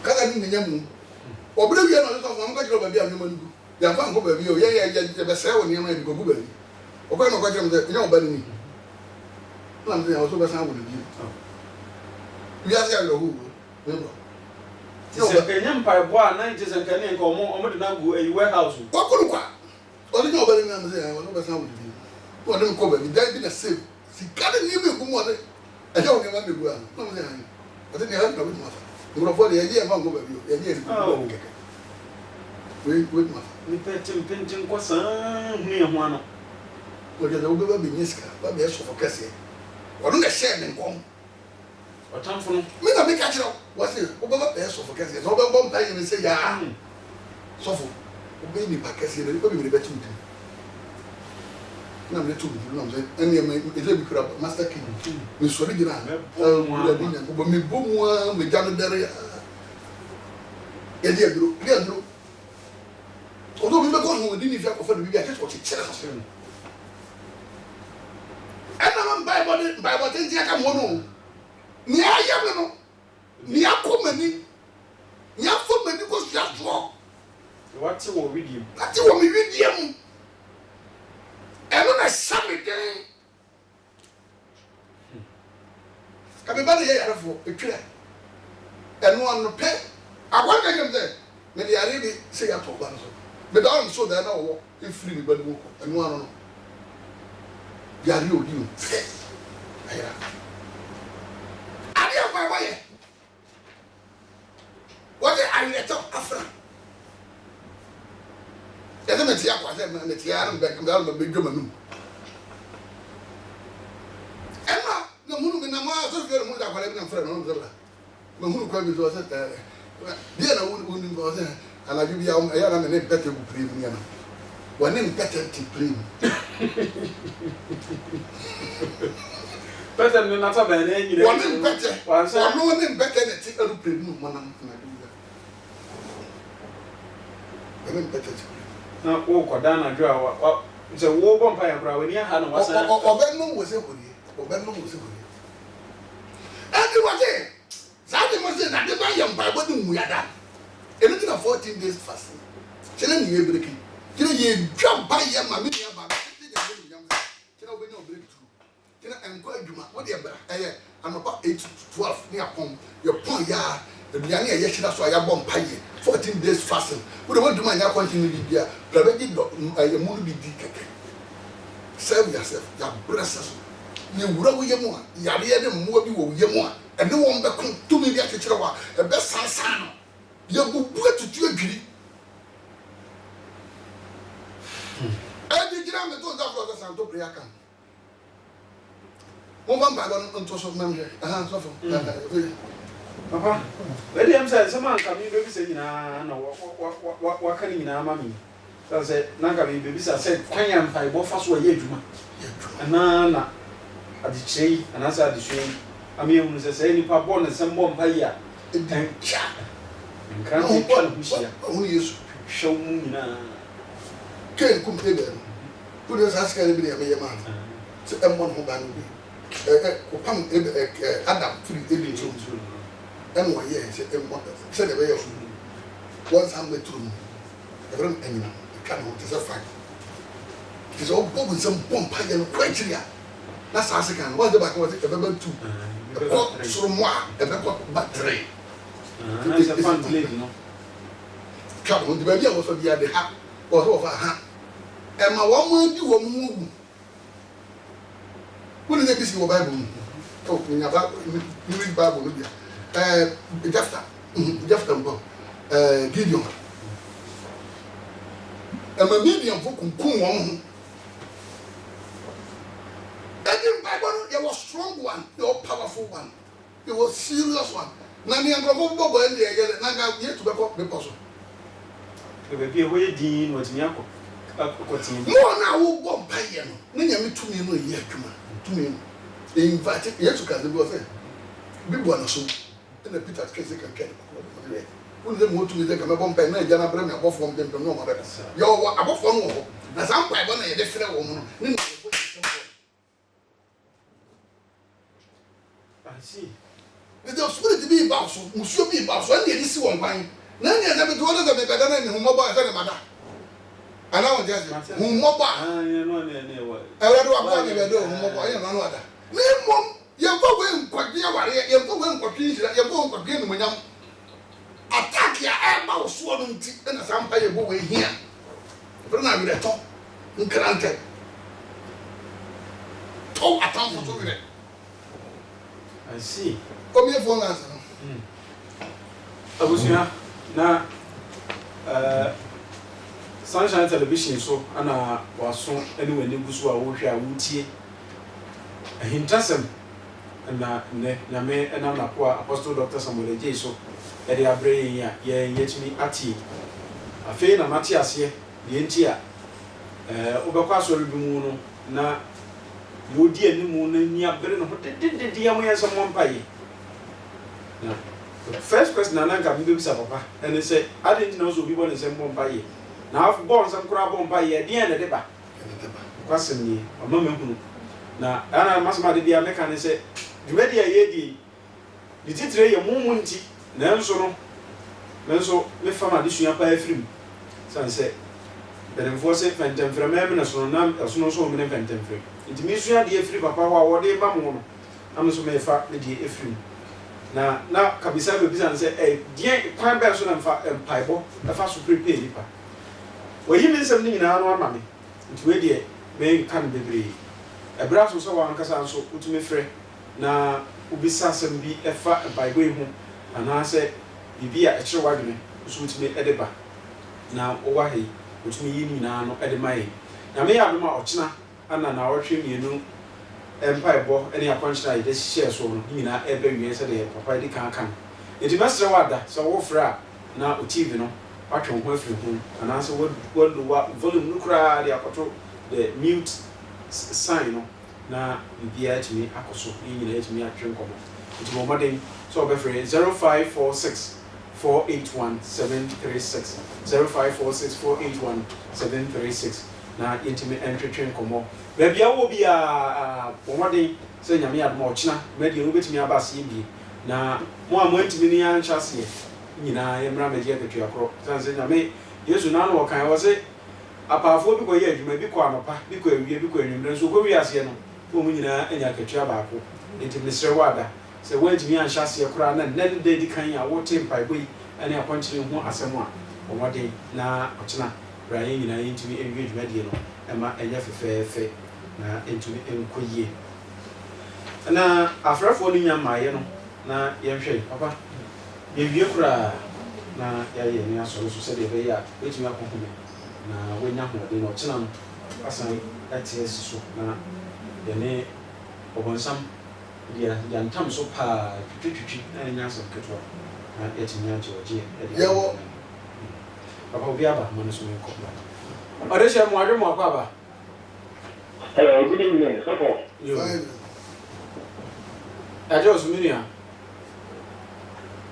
kada ni nya mu obere wi na so fo mo ka kira ba bia me manu ya fa ngo ba bi o ye be se wo ni ma bi ko bu ba ni o ko no ka kira mo de nya o ba ni na mo ya o so ba san wo ni bi wi ase ya lo hu ne bro se kenya mpa bo a na nje se kenya nka omo de na go e warehouse o ko kwa o ni nya o ba ni na mo se ya o so ba san wo ni bi o de ko ba bi dai bi na save si kada ni me gumo de e ja o ni ma me gu a na mo se ya o de ni ha na bi ma fa ngoro fo de ye ma ngo ba bi ye ye ni keke we ma ni pentin ko san hu ye ho ano o de o be ba bi niska ba be so fo kase o no na share me nkom o tamfo no me na me ka kira o se o be ba be so fo kase so be bom pa yin se ya so fo o be ni pa kase le o be be tu tu na me tu tu na me eni me e le bi kura master king me so ri gina o bi nya ko me bomu a me janu dere ya e di aduro o do bi be ko ho di ni fi akofa do bi a keso ti kire so ana man bible tin ti aka mo no ni aya me no ni akomani ni afomani ko suaso what wo video ati wo mi video mu eno na sami den ka be ba de ya rafo etwira eno anu pe akwa ka jem de me de yare bi se ya to ba no so me da on so da na wo e free mi ba ni wo eno anu no yare odi o ayira ade akwa ba ye what are you talk afra ede me tia kwa se me tia ran be kamda me dwuma num ema na munu me na ma so fiere mu da kwa le na fra no zela me munu kwa bi so se dia na wonu ba se anadwo bi a ɛyɛ na ne mpɛtɛ gu plane mu yana wɔne mpɛtɛ te plane pɛtɛ ne nata bɛn ne nyina wɔne mpɛtɛ ɔno ne mpɛtɛ ne te aeroplane mu mana anadwo bi wɔne mpɛtɛ te na wo kɔda na dwo a sɛ wo bɔ mpa ya kora wani aha na wasa ɔbɛnom wɔ sɛ horie ɛdi wɔte saa de mo sɛ na de ba yɛ mpaebɔ ne mu yada ɛno tina 14 days fasting kyerɛ ne yɛ breki kyerɛ yɛ dwa mpa yɛ ma me nua ba kyerɛ yɛ breki nyam kyerɛ wo bɛnya breki tu kyerɛ ɛnkɔ adwuma wo de ɛbra ɛyɛ anɔpa 8 to 12 ne apɔn yɛ pɔn yɛ aduane a yɛ hyira so a yɛabɔ mpa yɛ 14 days fasting wo de wɔduma nyɛ continue bi bia brabɛgye ɛyɛ mu no bi di kɛkɛ serve yourself ya bless us ne wura wo yɛ mu a yareɛ de mmoa bi wɔ wo yɛ mu a ɛne wɔn bɛko tumi bi akyekyere hɔ a ɛbɛsansan no yɛbubu atutu adwiri ɛdi gyina me to dafo ɔsɛ santo prayer camp wɔn fa mpaebɔ no nto so mɛmhwɛ sɔfo papa wɛde am sɛ sɛ man kam bɛbi sɛ nyinaa na waka ne nyinaa ma me sɛ na nka me bɛbi sɛ kwan ya mpaebɔ fa so ɔyɛ adwuma ɛna na adekyerɛ yi anaasɛ adesua yi ameyɛhunu sɛ sɛ nipa bɔ ne nsɛm bɔ mpa yi a ɛnkya nkrante twa ne ho hyia ɔho yesu hwɛ wo mu nyinaa ken kum ebe no wode saa sika no bi ne yɛmeyɛ maa no sɛ ɛmmɔ ne ho ba no bi kɔpam adam firi ebi nkyɛm ɛna wɔyɛ sɛ ɛmmɔ sɛdeɛ ɛbɛyɛ wɔn san bɛturo mu ɛfrɛ no anyina ɛtwa ne ho te sɛ fan te sɛ ɔbɔ wo nsɛm bɔ mpa yɛ no kɔ akyiri a na saa sika no wɔn sɛ baaka wɔ sɛ ɛbɛbɛ tu ɛkɔ soro mu a ɛbɛkɔ batere twa ho nti baabi a wɔfa bi ade ha wɔ sɛ wɔfa ha ɛma wɔn mo di wɔn mu wu wọ́n ní bísí wọ báyìí mu ọ nyaba new bible no bia Jefta mbọ Gideon ẹ̀ma Midian fo kunkun wọn ho ẹ̀dín bible no yẹ wọ strong one yẹ wọ powerful one yẹ wọ serious one na ní ẹgbẹ́ fún bọ́bọ̀ ẹ̀ ní ẹ̀yẹ dẹ̀ n'anga yẹ tu bẹ́ kọ́ bẹ́ pọ̀ so. Bẹ̀bí ẹ̀ wọ́n yẹ dín ní ọ̀tí ní akọ̀ tí. Mọ̀ náà wọ́n bọ̀ mpa yẹ no ní nyàmé túmí no yẹ adwuma. Tumi invite yesu ka de bi ose bi bo na so na Peter kese kan kan ko le mo tumi de ka me bom pa na ja na bra me abofo mbem no mo beka yo abofo no ho na sam pa bo na ye de frɛ wo mo no ni na bo I see the spirit bi ba so musuo bi ba so na ye si won kwan na ne na be to na be beda na ni ho mo ba na mada ana won just ho mo ba ne wa do akwa ni be do ho mo ba ye na no ada na mom ye ko we nkwadwe aware ye ko we nkwadwe nhira ye ko nkwadwe no manyam attack ya e ba wo so no nti na sampa ye bo we hia pero na wire to nkrante to atam fo to wire I see o me phone answer abusua na Sunshine Television so ana waso anyway ne guso a wo hwe a wutie ahintasem na ne nyame enam na po Apostle Dr. Samuel Ejay so e de abre ya ye yetimi ati afei na mate ase de enti a obekwa so rebi mu no na yodi animu na ni abre no de ya mo yesa mo mpaye na first question na nanka bi bisa papa ene say ade na so bi bo ne se mo mpaye na af bon sam kura bon mpaye de ya ne de ba kwasem ni mama mehunu na ana masama de bia meka ne se dwumadi ayedi di titire ye mumunti na nso me fama de sua pa afrim san se bedemfo se fantemfrema me na so na so so me fantemfrem nti me sua de afri papa ho a wo de ba mo no am so me fa me de afrim na kabisa be bisa ne se die kwan ba so na mfa empaibo da fa so prepare nipa oyi me nsem ni nyina no ama me nti we de me kan bebre ebra so wa ankasa nso utumi frɛ na ubisa asɛm bi ɛfa Bible ho anaasɛ bibi a ɛkyerɛ wadwene so utumi ɛde ba na ɔwa hei utumi yi nyinaa no ɛde ma yɛ na me ya bema ɔkyena ana na ɔhwɛ mienu ɛmpaebɔ ɛne akwankyerɛ a yɛde hyehyɛ so no nyinaa ɛbɛ wie sɛ de papa de kan kan nti mɛsrɛ wada sɛ wo frɛ a na o TV no watwe ho afiri ho anaasɛ waluwa volume no koraa de akɔto the mute sign no na biribiara atumi akɔ so ne nyinaa atumi atwe nkɔmmɔ nti bɔ mmɔden sɛ wɔbɛfrɛ 0546 481 736 0546 481 736 na yɛntumi ntwetwe nkɔmmɔ baabi a wɔ bi a bɔ mmɔden sɛ nyame adom a ɔkyena mɛdeɛ wobɛtumi aba aseɛ bie na mo a moantumi ne yɛanhyɛ aseɛ nyinaa yɛmmra mɛgye akatua korɔ sane sɛ nyame yesu naa no wɔkan wɔ sɛ apaafoɔ bi kɔyɛ adwuma bi kɔ anɔpa bi kɔ awie bi kɔ anwummerɛ nso wokɔwie aseɛ no fo mu nyinaa anya akatua baako nti mesrɛ wo ada sɛ woantumi anhyɛ aseɛ koraa na nnɛ no da di kan a wote mpaebɔ yi ne akɔnkyere ho asɛm a ɔmmɔden na ɔkyena bra yɛn nyinaa yɛntumi ɛnwie dwumadie no ɛma ɛnyɛ fɛfɛɛfɛ na ɛntumi ɛnkɔ yie na afrɛfoɔ no nya mmaeɛ no na yɛnhwɛ papa yɛwie koraa na yɛayɛ ne asɔre so sɛdeɛ ɛbɛyɛ a wɛtumi akɔhome na wɔanya hoɔden na ɔkyena no asan ɛte asi so na yɛne ɔbɔnsam yɛntam so paa twitwitwi na ɛnyɛ asɛm ketewa na yɛtumi agye ɔgye yɛwɔ papa obi aba ma no so menkɔ ɔde hyɛ mo adwe mo akɔ aba hello good evening sɔfo agye ɔso me nua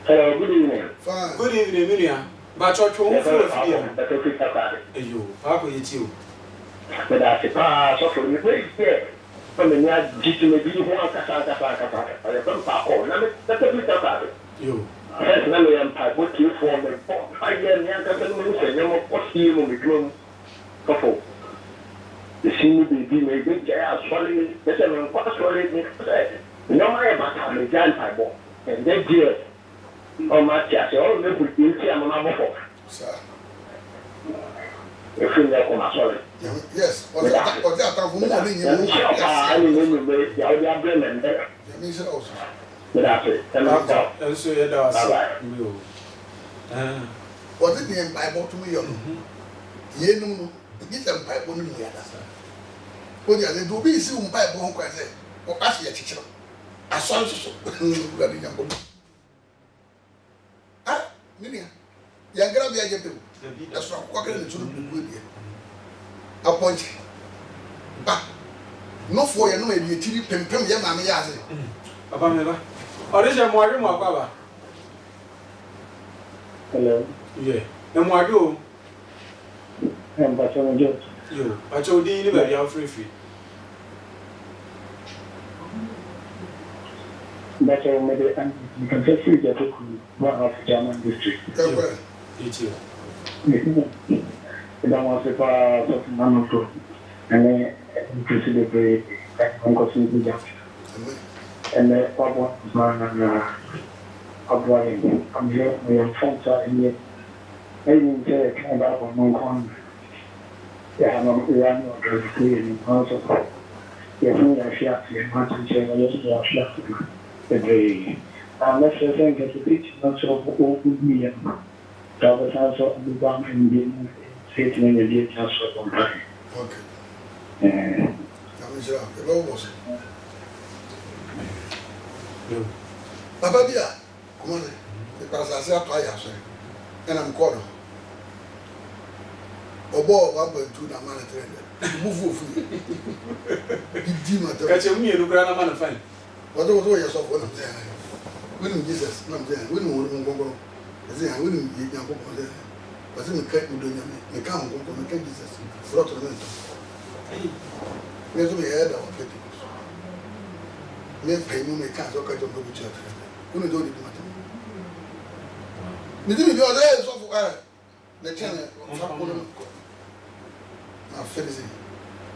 hello good evening fine good evening me nua bakyɛ ɔtwe wo mfiri afidie no bɛtɛ fi kaka ayo paakɔ yɛtie o mɛda ase paa sɔfo mepɛ yɛ fɛmɛ ni agye to me bi ho ankasa ɔyɛ fɛm paakɔ na bɛtɛ fi kaka yo ɛsɛ na meyɛ mpaebɔ tiefoɔ mebɔ ayɛ ne ankasa no mu sɛ nyɛma pɔsie mu medwuma mu sɔfo ɛsi mu biribi ma ɛbɛgyae asɔre ɛ sɛ menkɔ asɔre ne sɛ nyɔma yɛ bata megya mpaebɔ ɛndɛ deɛ ɔma te ase ɔno ne burudi nti a mama bɔfɔ sir ɛfiri nyɛ kɔma asɔre yes ɔde atamfo mu ɔne nyɛ mu nhyɛ paa ne ne nnwumɛ yɛwode abrɛ me ndɛ nyame nhyira wo so meda ase ɛmɛda ɛnso yɛda wo ase yo ɔde deɛ mpaebɔ to mu yɛ no yɛnum no gye sɛ mpaebɔ no mu yɛda wode ade nti obi nsi wo mpaebɔ ho kwan sɛ ɔkase yɛkyekyerɛ asɔre soso wurade nyankopɔn nenia yɛnkra bia yɛ pɛm ɛsoro akokɔ kra ne toro bugu deɛ apɔnkye ba nɔfoɔ yɛ nom awie tiri pempem yɛ maame yɛ ase papa me ba ɔde hyɛ mo adwe mo akɔ aba hello yɛ na mo adwe o mpakyɛ no gye yo bakyɛ wo din ne baabi a wofirifiri mpakyɛ mede nkasɛ firi gya to kuru ma afo german district ɛkɔ yɛtie ɛda mo ase paa sɔfo nanofo ɛne nkɛsi bebree nkɔso bi gya ɛnɛ wabɔ aboa yɛn ameyɛ meyɛ mfɔnsa ɛnyɛ ɛyi sɛ yɛka baabɔ no nkɔn yɛhanam yɛane ɔdɔdefo yɛ nimkwan so yɛho yɛahwe aseɛ no atenkyerɛ no yɛso yɛahwe aseɛ no bebree mɛsrɛ sɛ nkɛsɛ bɛkyi no so ɔwuiɛ no sɛ wobɛsan so abobɔ ama ndie no sɛ ɛtumi nya bi agyina so bɔ mpae nyame nhyira yɛbɛwobɔ so papa bi a kɔmɔ sɛ mepa asase atɔ ayɛ asɔre ɛna mekɔɔ no ɔbɔɔ 1.2 na ma ne 300 mufu ofu bidi ma tɛ kakyɛ mmienu koraa na ma no fine wɔde wɔyɛ sɔfoɔ nam sɛ wonim jesus nam sɛ wonim wo nkɔnkɔn ɛsɛ wonim nyankopɔn sɛ wɔsɛ meka medɔ nyame meka wo nkɔnkɔn meka jesus frɔtɔ no mentɔ me nso meyɛɛ da wɔ pentecost me pɛi mu meka sɛ ɔka kyɛ ɔbɛbɛkyia tɛ wonim sɛ wode di matam mede mebi ɔsɛ ɛyɛ sɔfo ne kyɛne ɔfapo no na afɛne sɛ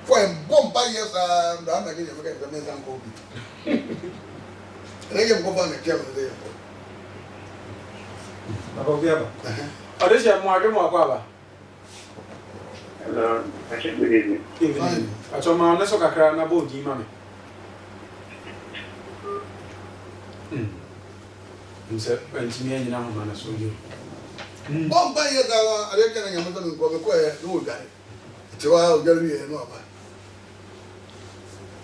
fo ɛbɔ mpa yɛ saa daa mɛke yɛ mɛka sɛ mensa nkɔ bi ɛnɛ yɛ mkɔfa ne kyɛ me sɛ yɛ papa obi aba ɔde hyɛ mo adwe mo akɔ aba hello mpakyɛ good evening evening atɔ ma ne so kakra na bɔ odin ma me sɛ ntumi anyina ho ma no so yo bɔ mpa yɛ saa adeɛ kyɛ ne nyame sɛ menkɔ mekɔɛ ne wɔdware nti waa ɔdware wiɛ ne ɔba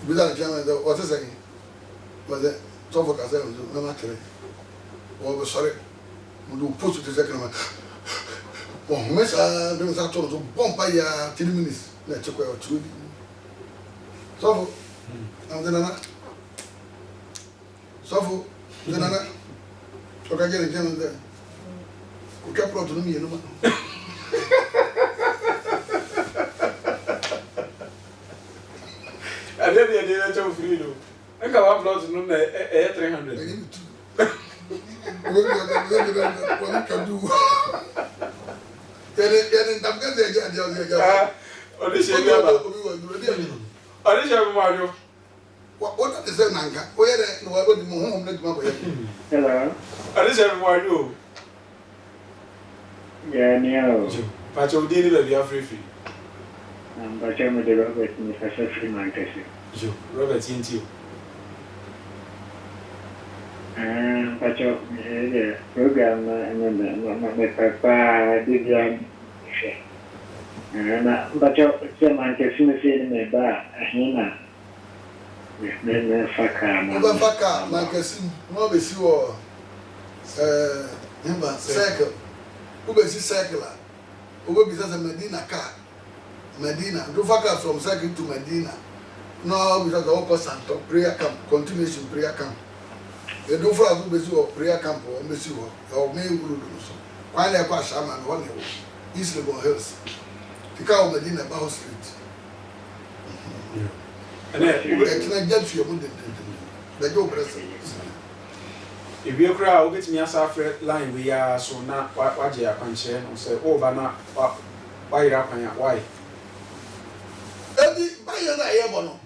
bisa ne kyɛ me sɛ ɔte sɛ wɔsɛ sɔfo kasa yɛ nso na matere wɔbɛsɔre mede post te sɛ kama Bon, mais ça, de nous attendre, bon, pas il y a 10 minutes. Là, tu vois, tu dis. Sauf, on dit nana. Sauf, on dit nana. Tu vas gagner les gens. Aucun problème, il y a non. I don't know the nature of freedom. I can upload to know 300. What can do? What is an anchor? Where the home let my Hello. I just have more you. Yeah, no. But you'll deal with your free. But I'm with the Robert in the Free Manchester. Robert into you. But the program and my papa did but you're Manchester in the bar, Hina. Then Faka, Manchester, no be sure. Circle. Who be circular? Who be a Medina car? Medina. Do Faka from Circle to Medina. No, because the Oko Santo prayer camp, continuation prayer camp. They do for a prayer camp or Messi or May Uru. Why they pass Shaman 1 East Legon Hills. The cow Medina Bow Street. And then I get to your wounded. The Joe President. If you crowd, get me as a line, we are so not what you are concerned and say, oh, but not why you're up and why. Eddie, buy your diabono.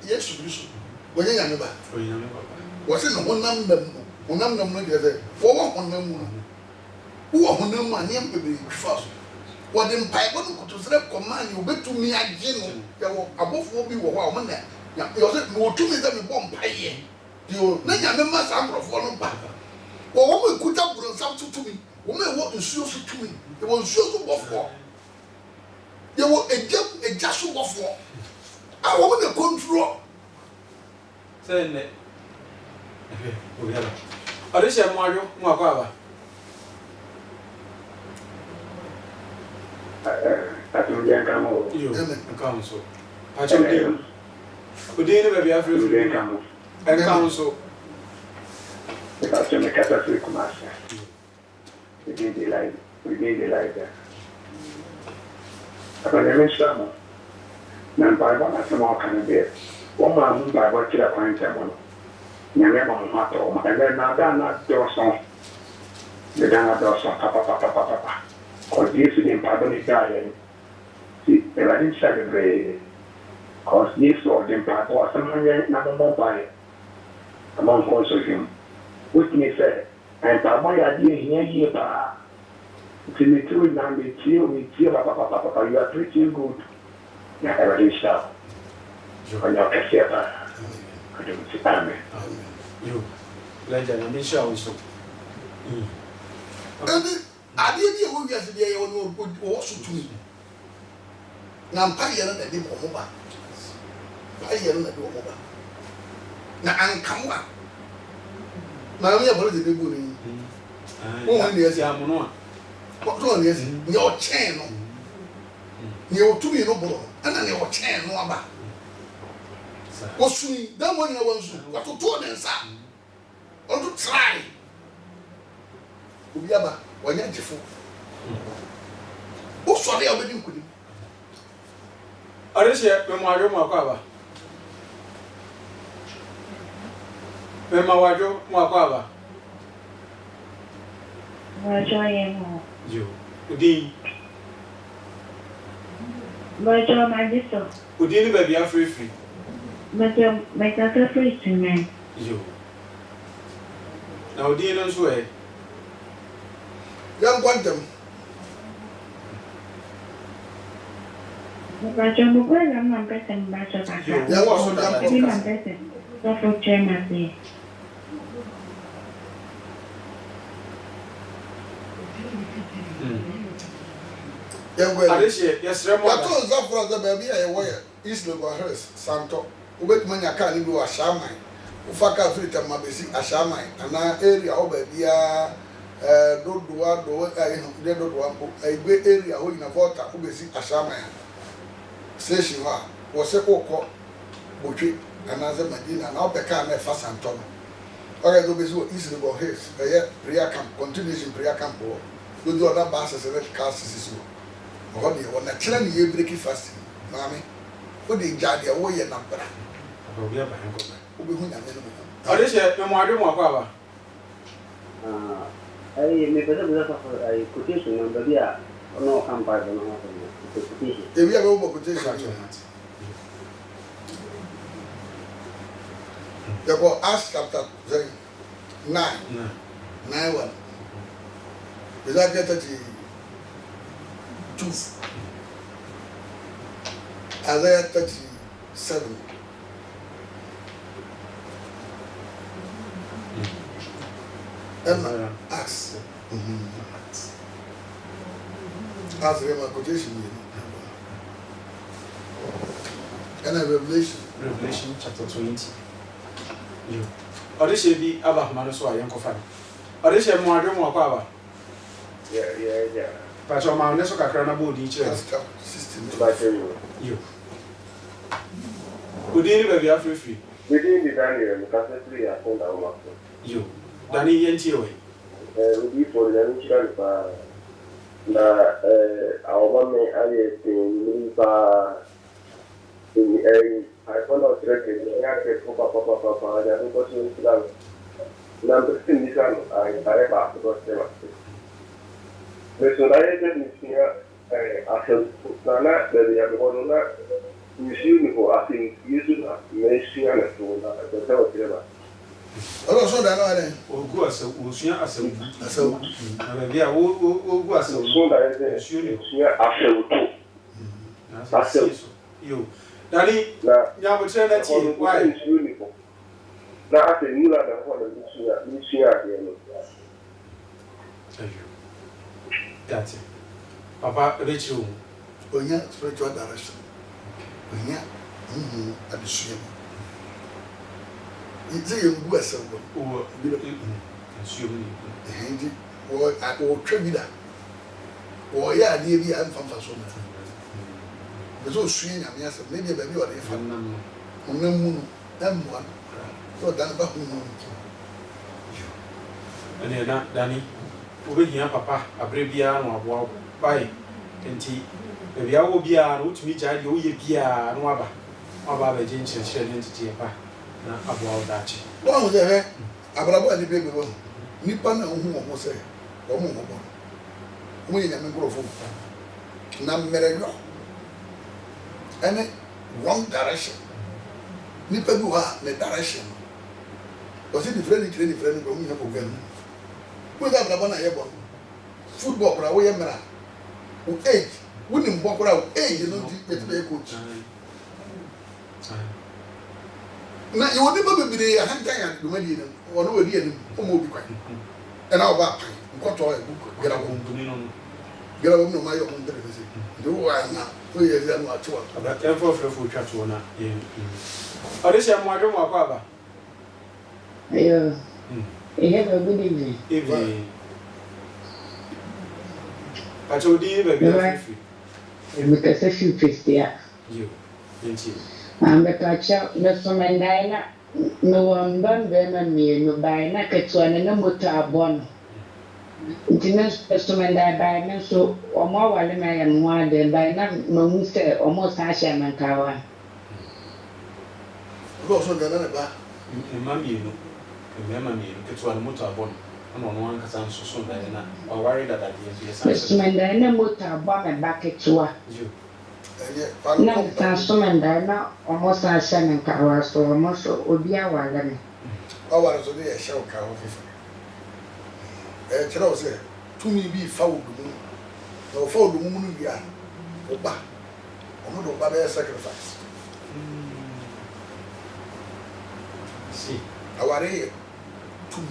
Yes, you should. When you never. Was it one number? One number, for one number. Who are no money and baby first? What in Bible to select command you bet to me again? Above will be one there. You said, no, to me, that we won't pay. You never some of one back. Or woman could have brought something to me. Woman what is used to me. It was used to for. You were a just for. I want the control. Saying that. We have a. This is Mario Mwakaba. I don't get You council. I told you. We didn't have everything. And council. Because you make a free commercial. We did the light. We did the light there. But I mean, some. Now, Bible has some more kind of bit. One man Bible to the point of one. Never on hot or and then now that door song. The Dana door song, papa. Because this is in pardon Italian. See, I didn't celebrate. Because this was in part was someone number by among consortium. Which me said, and Papa idea here, to me through now, me too, papa, you are pretty good. Now, everything stop. On your cassette, I don't see Amen. You, legend, I'm sure also. I didn't know yesterday on your good also to me. Now, I'm paying at the Moba. Paying at the Moba. Now, I'm come on. Mamma, what is the good? Oh, yes, I'm on. What one is your channel? Your 2 year old, and then your channel. What's we? That one I want to. What to do then, sir? Or to try? Ubiaba, when you're different. What's what they are doing? I just said, Mario Mwakaba. Mario Mwakaba. You. Udi. But you're my sister. Udi, baby, are free. But you're my daughter free to me. You. Now, Dean and Sway. Young Quantum. But you're not better than Bachelor. You also I'm better. So for Germany. Yes, I told Zafra the baby I wear East Legon Hills, Santo. Ubet manya can do a shaman. Ufaka free to Mabesi, a shaman, and an area over here, dodoa do de dodoa mpo egbe area ho ina volta ko besi ashama ya station ha wo se kokọ botwe anaze madina na opeka na fa santom ora do besi wo easily go hills prayer camp continuation prayer camp wo do other buses and cars sisi wo ho de wo na kire ne ye break fast mami wo de jade wo ye na bra obi aba hen ko wo be hu nyame no mo ade she me mo ade mo akwa ba me pesa buza kwa quotation number dia no campaign no quotation ebi ya go quotation therefore Acts chapter 9 9:1 Isaiah 32 Isaiah 37 and Acts Acts my quotation and Revelation chapter 20 yo ode she bi aba ma no so ayen ko fa ode she mo adwe mo akwa aba yeah pa cho ma ne so kakra na bodi kire chapter 16 ba tell you yo odi ni ba bi afrefi within the Daniel cassette ya ko da ma yo dani yenti we we for the initial pa na our me aye tin pa in I found out that I papa ya no go to Islam na tin ni kan ai tare ba to tema me so da ye ni sia asal sana da ya go na ni si ni ko asin yesu na me sia na to na da ta o tema olo so da no ale ogu asa osua asam na ba bia ogu asa so da ye sia asal to asal yo dani nya bo tre na ti why na ate ni la da ko da ni sia de no that's it papa Rachel onya spiritual direction onya adisua ite ye ngu asem bo o bi do assume ni endi wo twa bi da wo ya ade bi an famfa so na bezo sui nyame asem ne bi ba bi o de fa onam mu no emwa so dan ba hu mu ene na dani obehia papa abre bia no aboa bai enti bia wo bia no utumi gya de wo ye bia no aba ba je nkyerɛkyerɛ ne ntete pa na aboa wo dachi wo hu ze he abrabo ani be bo nipa na hu wo se wo mu bo mu ye nyame nkrofo na mmere yo ene wrong direction nipa bi wa ne direction o se different go mu na program wo da abrabo na ye bo football kura wo ye mera o age wo ni mbo kura o age no di be coach na you would never be a hand giant to money or no idea or more be quiet. And our back, got all a book, get up no my own television. Do I now? 2 years and what to about 10 for full chat one. Oh, this is my room or papa. Yeah, have a good evening. Evening. I told you, baby, because a few fish there. You, didn't you? I'm the catcher, the Somandina, no one done them and me, no by Nakatuan and no motor born. Intimate Somandai by me so or more while I am one than by no Mr. almost Hasham and Kawa. also done about Mammy, remember me, it's one motor born. On one can so or worried that Somandina motor bomb and back at you. Na transformer na almost a shaman car so almost obia wala. Oh, what is a show car of it? Tell us, to me be found no found the moon we are. Oba, Omodo sacrifice. See, our air to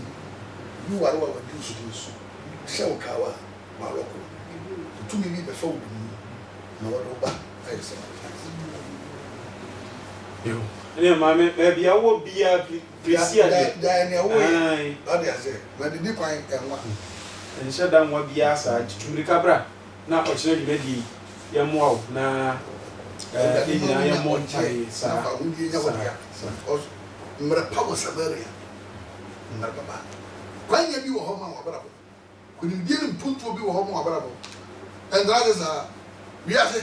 you are what we used to do so. Show car, Morocco. To me be before the moon. No, Oba. yo. Yeah, mammy, maybe I will be a Diane, that is it. But the different and one. nhyɛ da mmoa biara saa tutumrika bra na ɔkyerɛ dwumadi yɛmmoa wo na nyinaa yɛmmɔ mpae saa mmerɛ pa wɔ Samaria mmerɛ baba kwanya bi wɔ hɔ ma wabrabɔ kunimdie ne mpuntuo bi wɔ hɔ ma wabrabɔ ɛndaa de saa wiase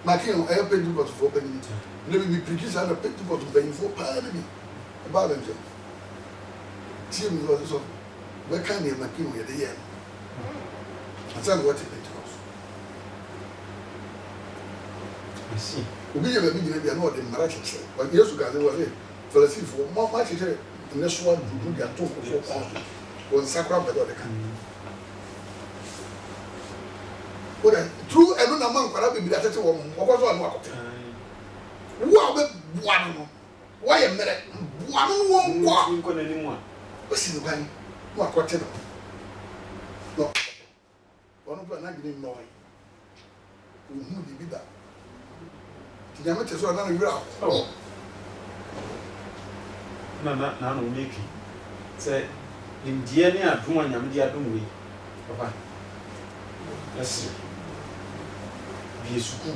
makin ɛyɛ Pentecost panyin na bi piriki saa na Pentecost mpanyinfoɔ paa na bi ɛbaa bɛ nkyɛn tie mi wɔ so bɛka ne makin yɛ de yɛ no asan wɔte Pentecost asi obi yɛ baabi gyina bia na ɔde mmara kyekyere Yesu gaze wɔ sɛ Farisifoɔ ma kyekyere ne so adudu de ato kɔfɔ kɔn wɔn nsa kora bɛdɛ ɔde ka oda true ɛno na man kwara bebree atete wɔn ɔkɔ so ɔno akɔte wo a bɛboa no wɔyɛ mmerɛ boa no wɔn nkɔ n'anim a osi ne ban no akɔte no ɔno bɛ na gyina nnɔɔ ohun de bi da nyame te so na wura na no meki sɛ nimdeɛ ne adom a nyame de adom wei papa ɛsere bie sukuu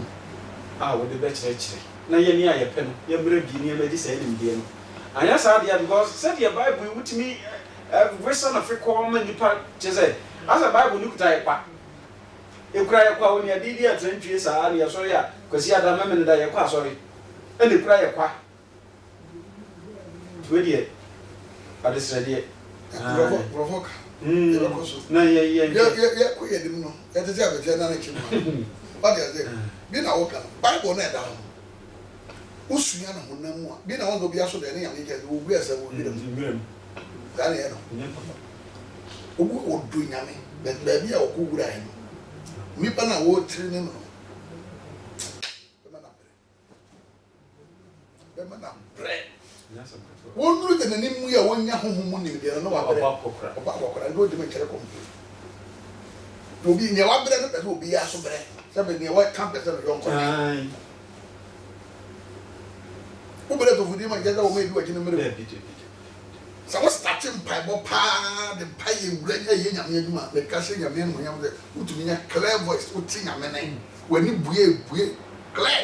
a wɔde bɛkyerɛkyerɛ na yɛni a yɛpɛ no yɛmmerɛ bie ne yɛmɛgye saa nimdeɛ no anyɛ saa deɛ because sɛdeɛ Bible yi wotumi wesa no fe kɔɔ ma nnipa kyɛ sɛ asɛ Bible ne kuta yɛ kwa ɛkura yɛ kwa wo ne adedi atrantwie saa ne yɛsɔre a kwasi adama me ne da yɛkɔ asɔre ɛne kura yɛ kwa tuwe deɛ adesrɛdeɛ provoke na yɛ ko yɛ dim no yɛte sɛ abɛkyɛ na ne kyim what is it bi na woka Bible na ɛda ho usua na honam mu a bi na wɔn do bia so de ne yame kɛ wo bu ɛsɛ wo bi dem da ne yɛ no obu odo nyame baabi a wɔkɔ wura yɛ no nipa na wo tiri ne no bɛma na brɛ wọ́n dúró tẹ̀ n'anim mu yẹ wọ́n nya huhu mu ni ìdíyẹ náà wà bẹ̀rẹ̀ ọba àkọkọrọ ẹni tó di mi kyerẹ kọ̀m̀pé obi ní ẹwà bẹ̀rẹ̀ ní pẹ̀sẹ̀ obi yẹ aso bẹ̀rẹ̀ sẹ́bi ní ẹwà kàn pẹ̀sẹ̀ ní yọ̀nkọ̀ ní. wọ́n bẹ̀rẹ̀ tó fún ní ma jẹ́ sẹ́ wọ́n mú ebi wà kyerẹ mẹ́rẹ̀ sẹ́ wọ́n sitati mpaebọ paa de mpa yẹ wura yẹ yẹ nyame adwuma lè kásẹ̀ nyame ẹnu nyame sẹ́ wọ́n tún yẹ clear voice wọ́n ti nyame náà wọ́n ni bue clear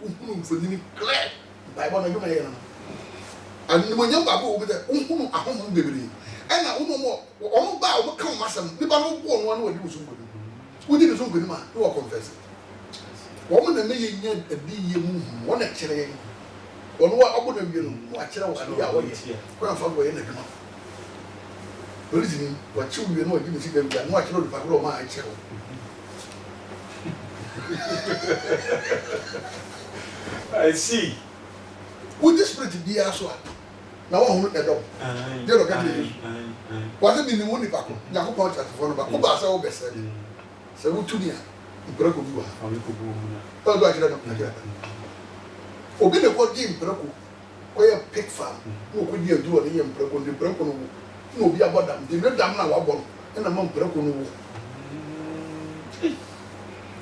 wọ́n hunu nfoni clear mpaebọ náà adwuma yẹ yẹn animonyam baako wo bi dɛ nhunu ahomom bebree ɛna ɔmo ba a ɔmo ka ɔmo asɛm nipa no bɔ ɔno ano wɔde wo so nkɔni wodi ne so nkɔni ma ne wɔ confess wɔn na meyɛ nya adi yie mu hu wɔn na kyerɛ yɛn ɔno a ɔbɔ na wie no na wakyerɛ wɔ adi a wɔyɛ kɔn afa wɔyɛ na adwuma polisi ni wakyew wie na wɔde ne sika wia na wakyerɛ onipa koro ɔmo a akyerɛ I see wodi spirit biara so a na wɔn ho ɛdɔm deɛ ɔka kyerɛ wɔde bi ne mu nipa ko nyakopɔn kyerɛfoɔ no ba ko ba sɛ wo bɛsɛ sɛ wotu ni a mpɛrɛ ko bi wɔ ha ɔdo akyerɛ no akyerɛ obi ne kɔ di mpɛrɛ ko ɔyɛ pig farm na ɔkɔ di aduro ɔde yɛ mpɛrɛ ko ne mpɛrɛ ko no wo na obi abɔ dam de ne dam na wabɔ no ɛna ma mpɛrɛ ko no wo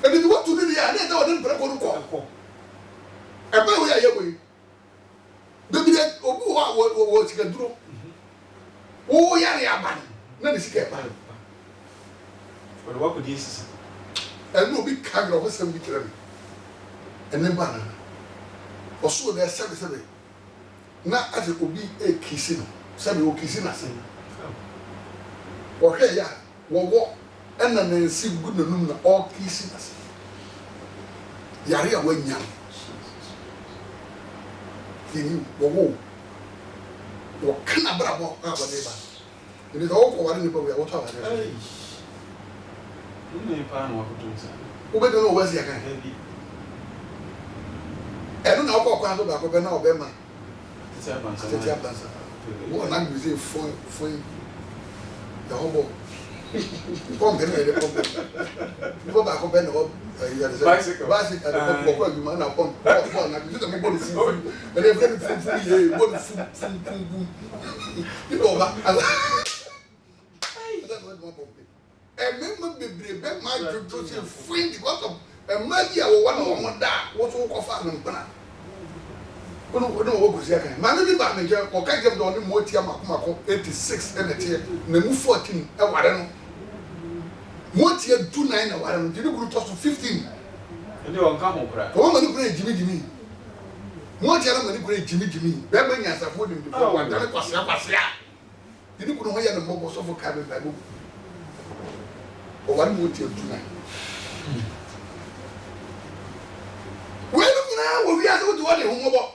ɛdi ti wɔtu ne deɛ a ne yɛ sɛ ɔde mpɛrɛ ko no kɔ ɛbɛn wo yɛ ayɛ wɔ yi bebile obi wɔ sika duro wo yare aban na ne sika ɛba ɔde wakɔ di esisi ɛnu obi ka yɛrɛ ɔbɛ sɛm bi kyerɛ mi ɛne ba na ɔso dɛ sɛbisɛbi na ase obi ekisi no sɛbi okisi na se ɔhwɛ ya wɔwɔ ɛna ne nsi gu n'anum na ɔkisi na se yare a wanya fini wɔwɔ wɔka abrabɔ a wɔde ba ebi sɛ wɔkɔ ware nipa wia wɔtɔ aware wobɛdi na wɔasi aka ɛno na wokɔ ɔkwan so baako pɛ na ɔbɛma tete abansa wɔ na gbese fɔn yɛhɔbɔ pɔmpɛ no yɛde pɔmpɛ nipa baako pɛ na wɔ yɛde sɛ bicycle ɛde wɔkɔ adwuma na pɔmpɛ na gbese sɛ mobɔ no fufu ɛde fɛ no fufu yie bɔ no fufu nipa ɔba ɛmɛma bebree bɛ maa dwodwo sɛ fui because of ɛmaa bi a wɔwɔ na wɔn da wɔso kɔfa no mpana Ono wo go sia kan. Ma me bi ba me je o ka je do ni mo tia makomako 86 and tie na mu 14 e ware no. Mo tia 29 na ware no. Di guru to so 15. Ende on ka ho kra. O ma ni kura jimi. Mo tia na ma ni kura jimi. Be ma nya safo dim do wa tare kwasia. Di guru ho ya na mo bo so fo ka be ba go. O ware mo tia 29. We no na wo wi ase wo to wa de ho mo bo.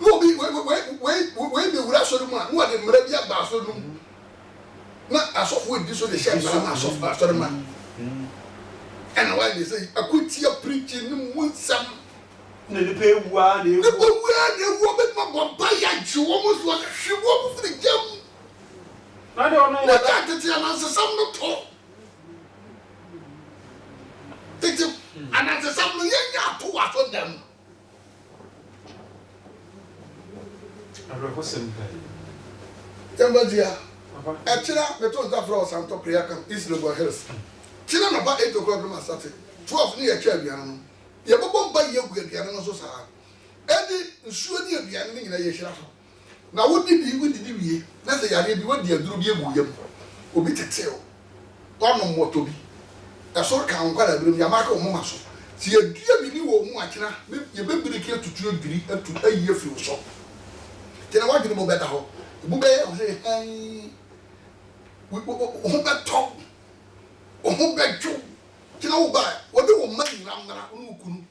No be we be wura so mu a no de mra bi agba so dum na asofo edi so de share na asofo so ma and why they say akutia preaching no munsam na ne pe wua na ne wo be ma bomba ya ji wo mo so hwiwo mo firi jam na de ono na ta tete na sesam no to tete ana sesam no yenya to wa so dam Aroko sempe. Tembazia. Achira me to that floor Santo prayer camp East Legon Hills. China no ba 8 o'clock na start. 12 ni e cha aduan no. Ye bobom ba ye gu aduan no so sa. Edi nsuo ni aduan ni nyina ye hira so. Na wodi wie. Na se yare bi wodi aduru bi egu yam. Obi teteo. Ono moto bi. Eso ka nkwara bi ya maka o moma so. Ti ye dua bi ni wo mu achira. Ye bebiriki atutu adiri atu ayi afi so. Tena wadwene mo beta ho bu be o say han o be top o be ju tena wo ba wo de wo mani namra onu kunu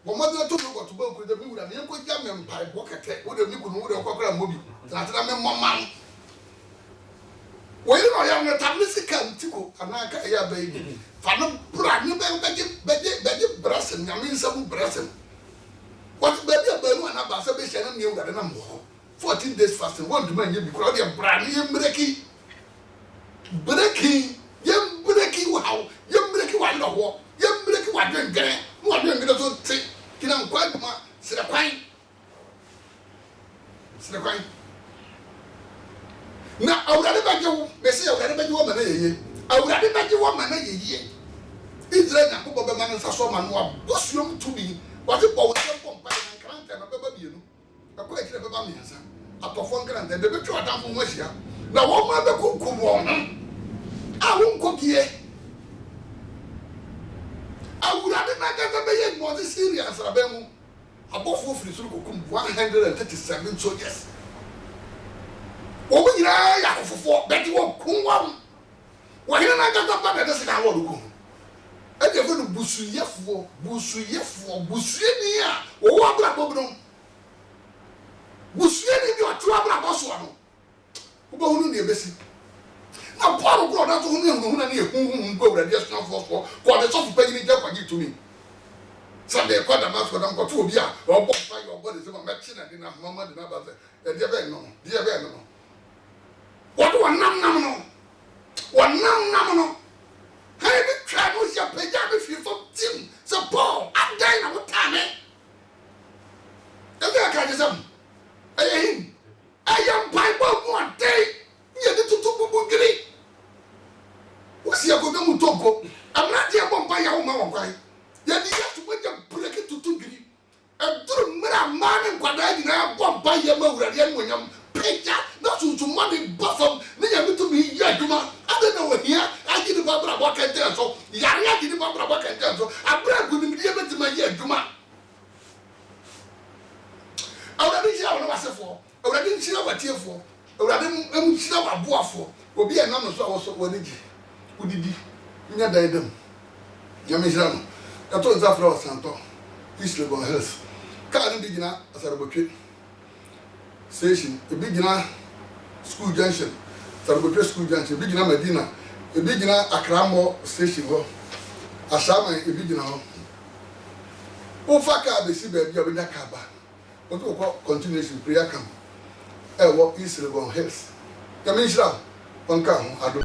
wo ma de to go to ba ko de bi wura me ko ja me mpai bo kete wo de mi kunu wo de ko kora mobi tena me momam wo ire no ya na tablisika ntiko anaka ya ba yi fa no bra ni be brasen nyame nsabu brasen what baby abanu ana ba se be hye na me wura de na mo 14 days fasting won't do man you because you brand you breaking wow you breaking one no wo you breaking one dwen no dwen so ti kina nkwa duma sere kwan na awurade baje wo be se awurade baje wo ma na yeye awurade baje wo ma na yeye Israel na ko be ma na so ma no abosuom tumi what bo wo se pompa na kranta na beba bienu akwa ekire beba mi asa atofo kranta de betwa adamfo mo ahia na wo ma be kunkum wo no a wo nkokie awurade na ga be ye mo de serious abemu abofo firi suru kokum 137 soldiers wo nyira ya kofofo beti wo kunwam wo hina na ga ba de se ka wo ruku e de fo busuyefo busuyeni a wo abra bobno busuyeni bi o tu abra boso no wo ba hunu ne ebesi na paro gro na to hunu na ne ehunhun gbo wura de sna fo ko de so fu pagini je kwaji to mi sabe kwa da maso da ko to obi a o bo fa yo bo de se ma mechi na de na mama de na ba se e de be no what one nam no hey me try no sia peja me fi fo tim so Paul I'm dying na what time e be ka je sam him I am Bible one day ye de tutu bubu giri wo sia go be mu tonko amra de bomba ya wo ma wo kwai ye di ya to be break tutu giri e duru mra ma ne kwada di na bomba ye ma wurade en wonyam peja na tutu ma de bafam ne ya mitu mi ya aduma ade na wo hia agi ni babra bo kan ten so yare agi ni babra bo kan ten so abra gu ni die betima ya aduma awurade hia wo na wasefo awurade hia watiefo awurade em hia waboafo obi e nam so awoso woni gi udidi nya daidam nyame hia no kato nzafra Santo East Legon Hills ka ni digina asarbotwe station ebi gina school junction Sarabotwe school junction ebi gina Medina ebi gina Akramo station ho asama ebi gina ho o fa ka be si be bi obinya ka ba o to ko continuation prayer camp e wo East Legon Hills kami shira onka ho ado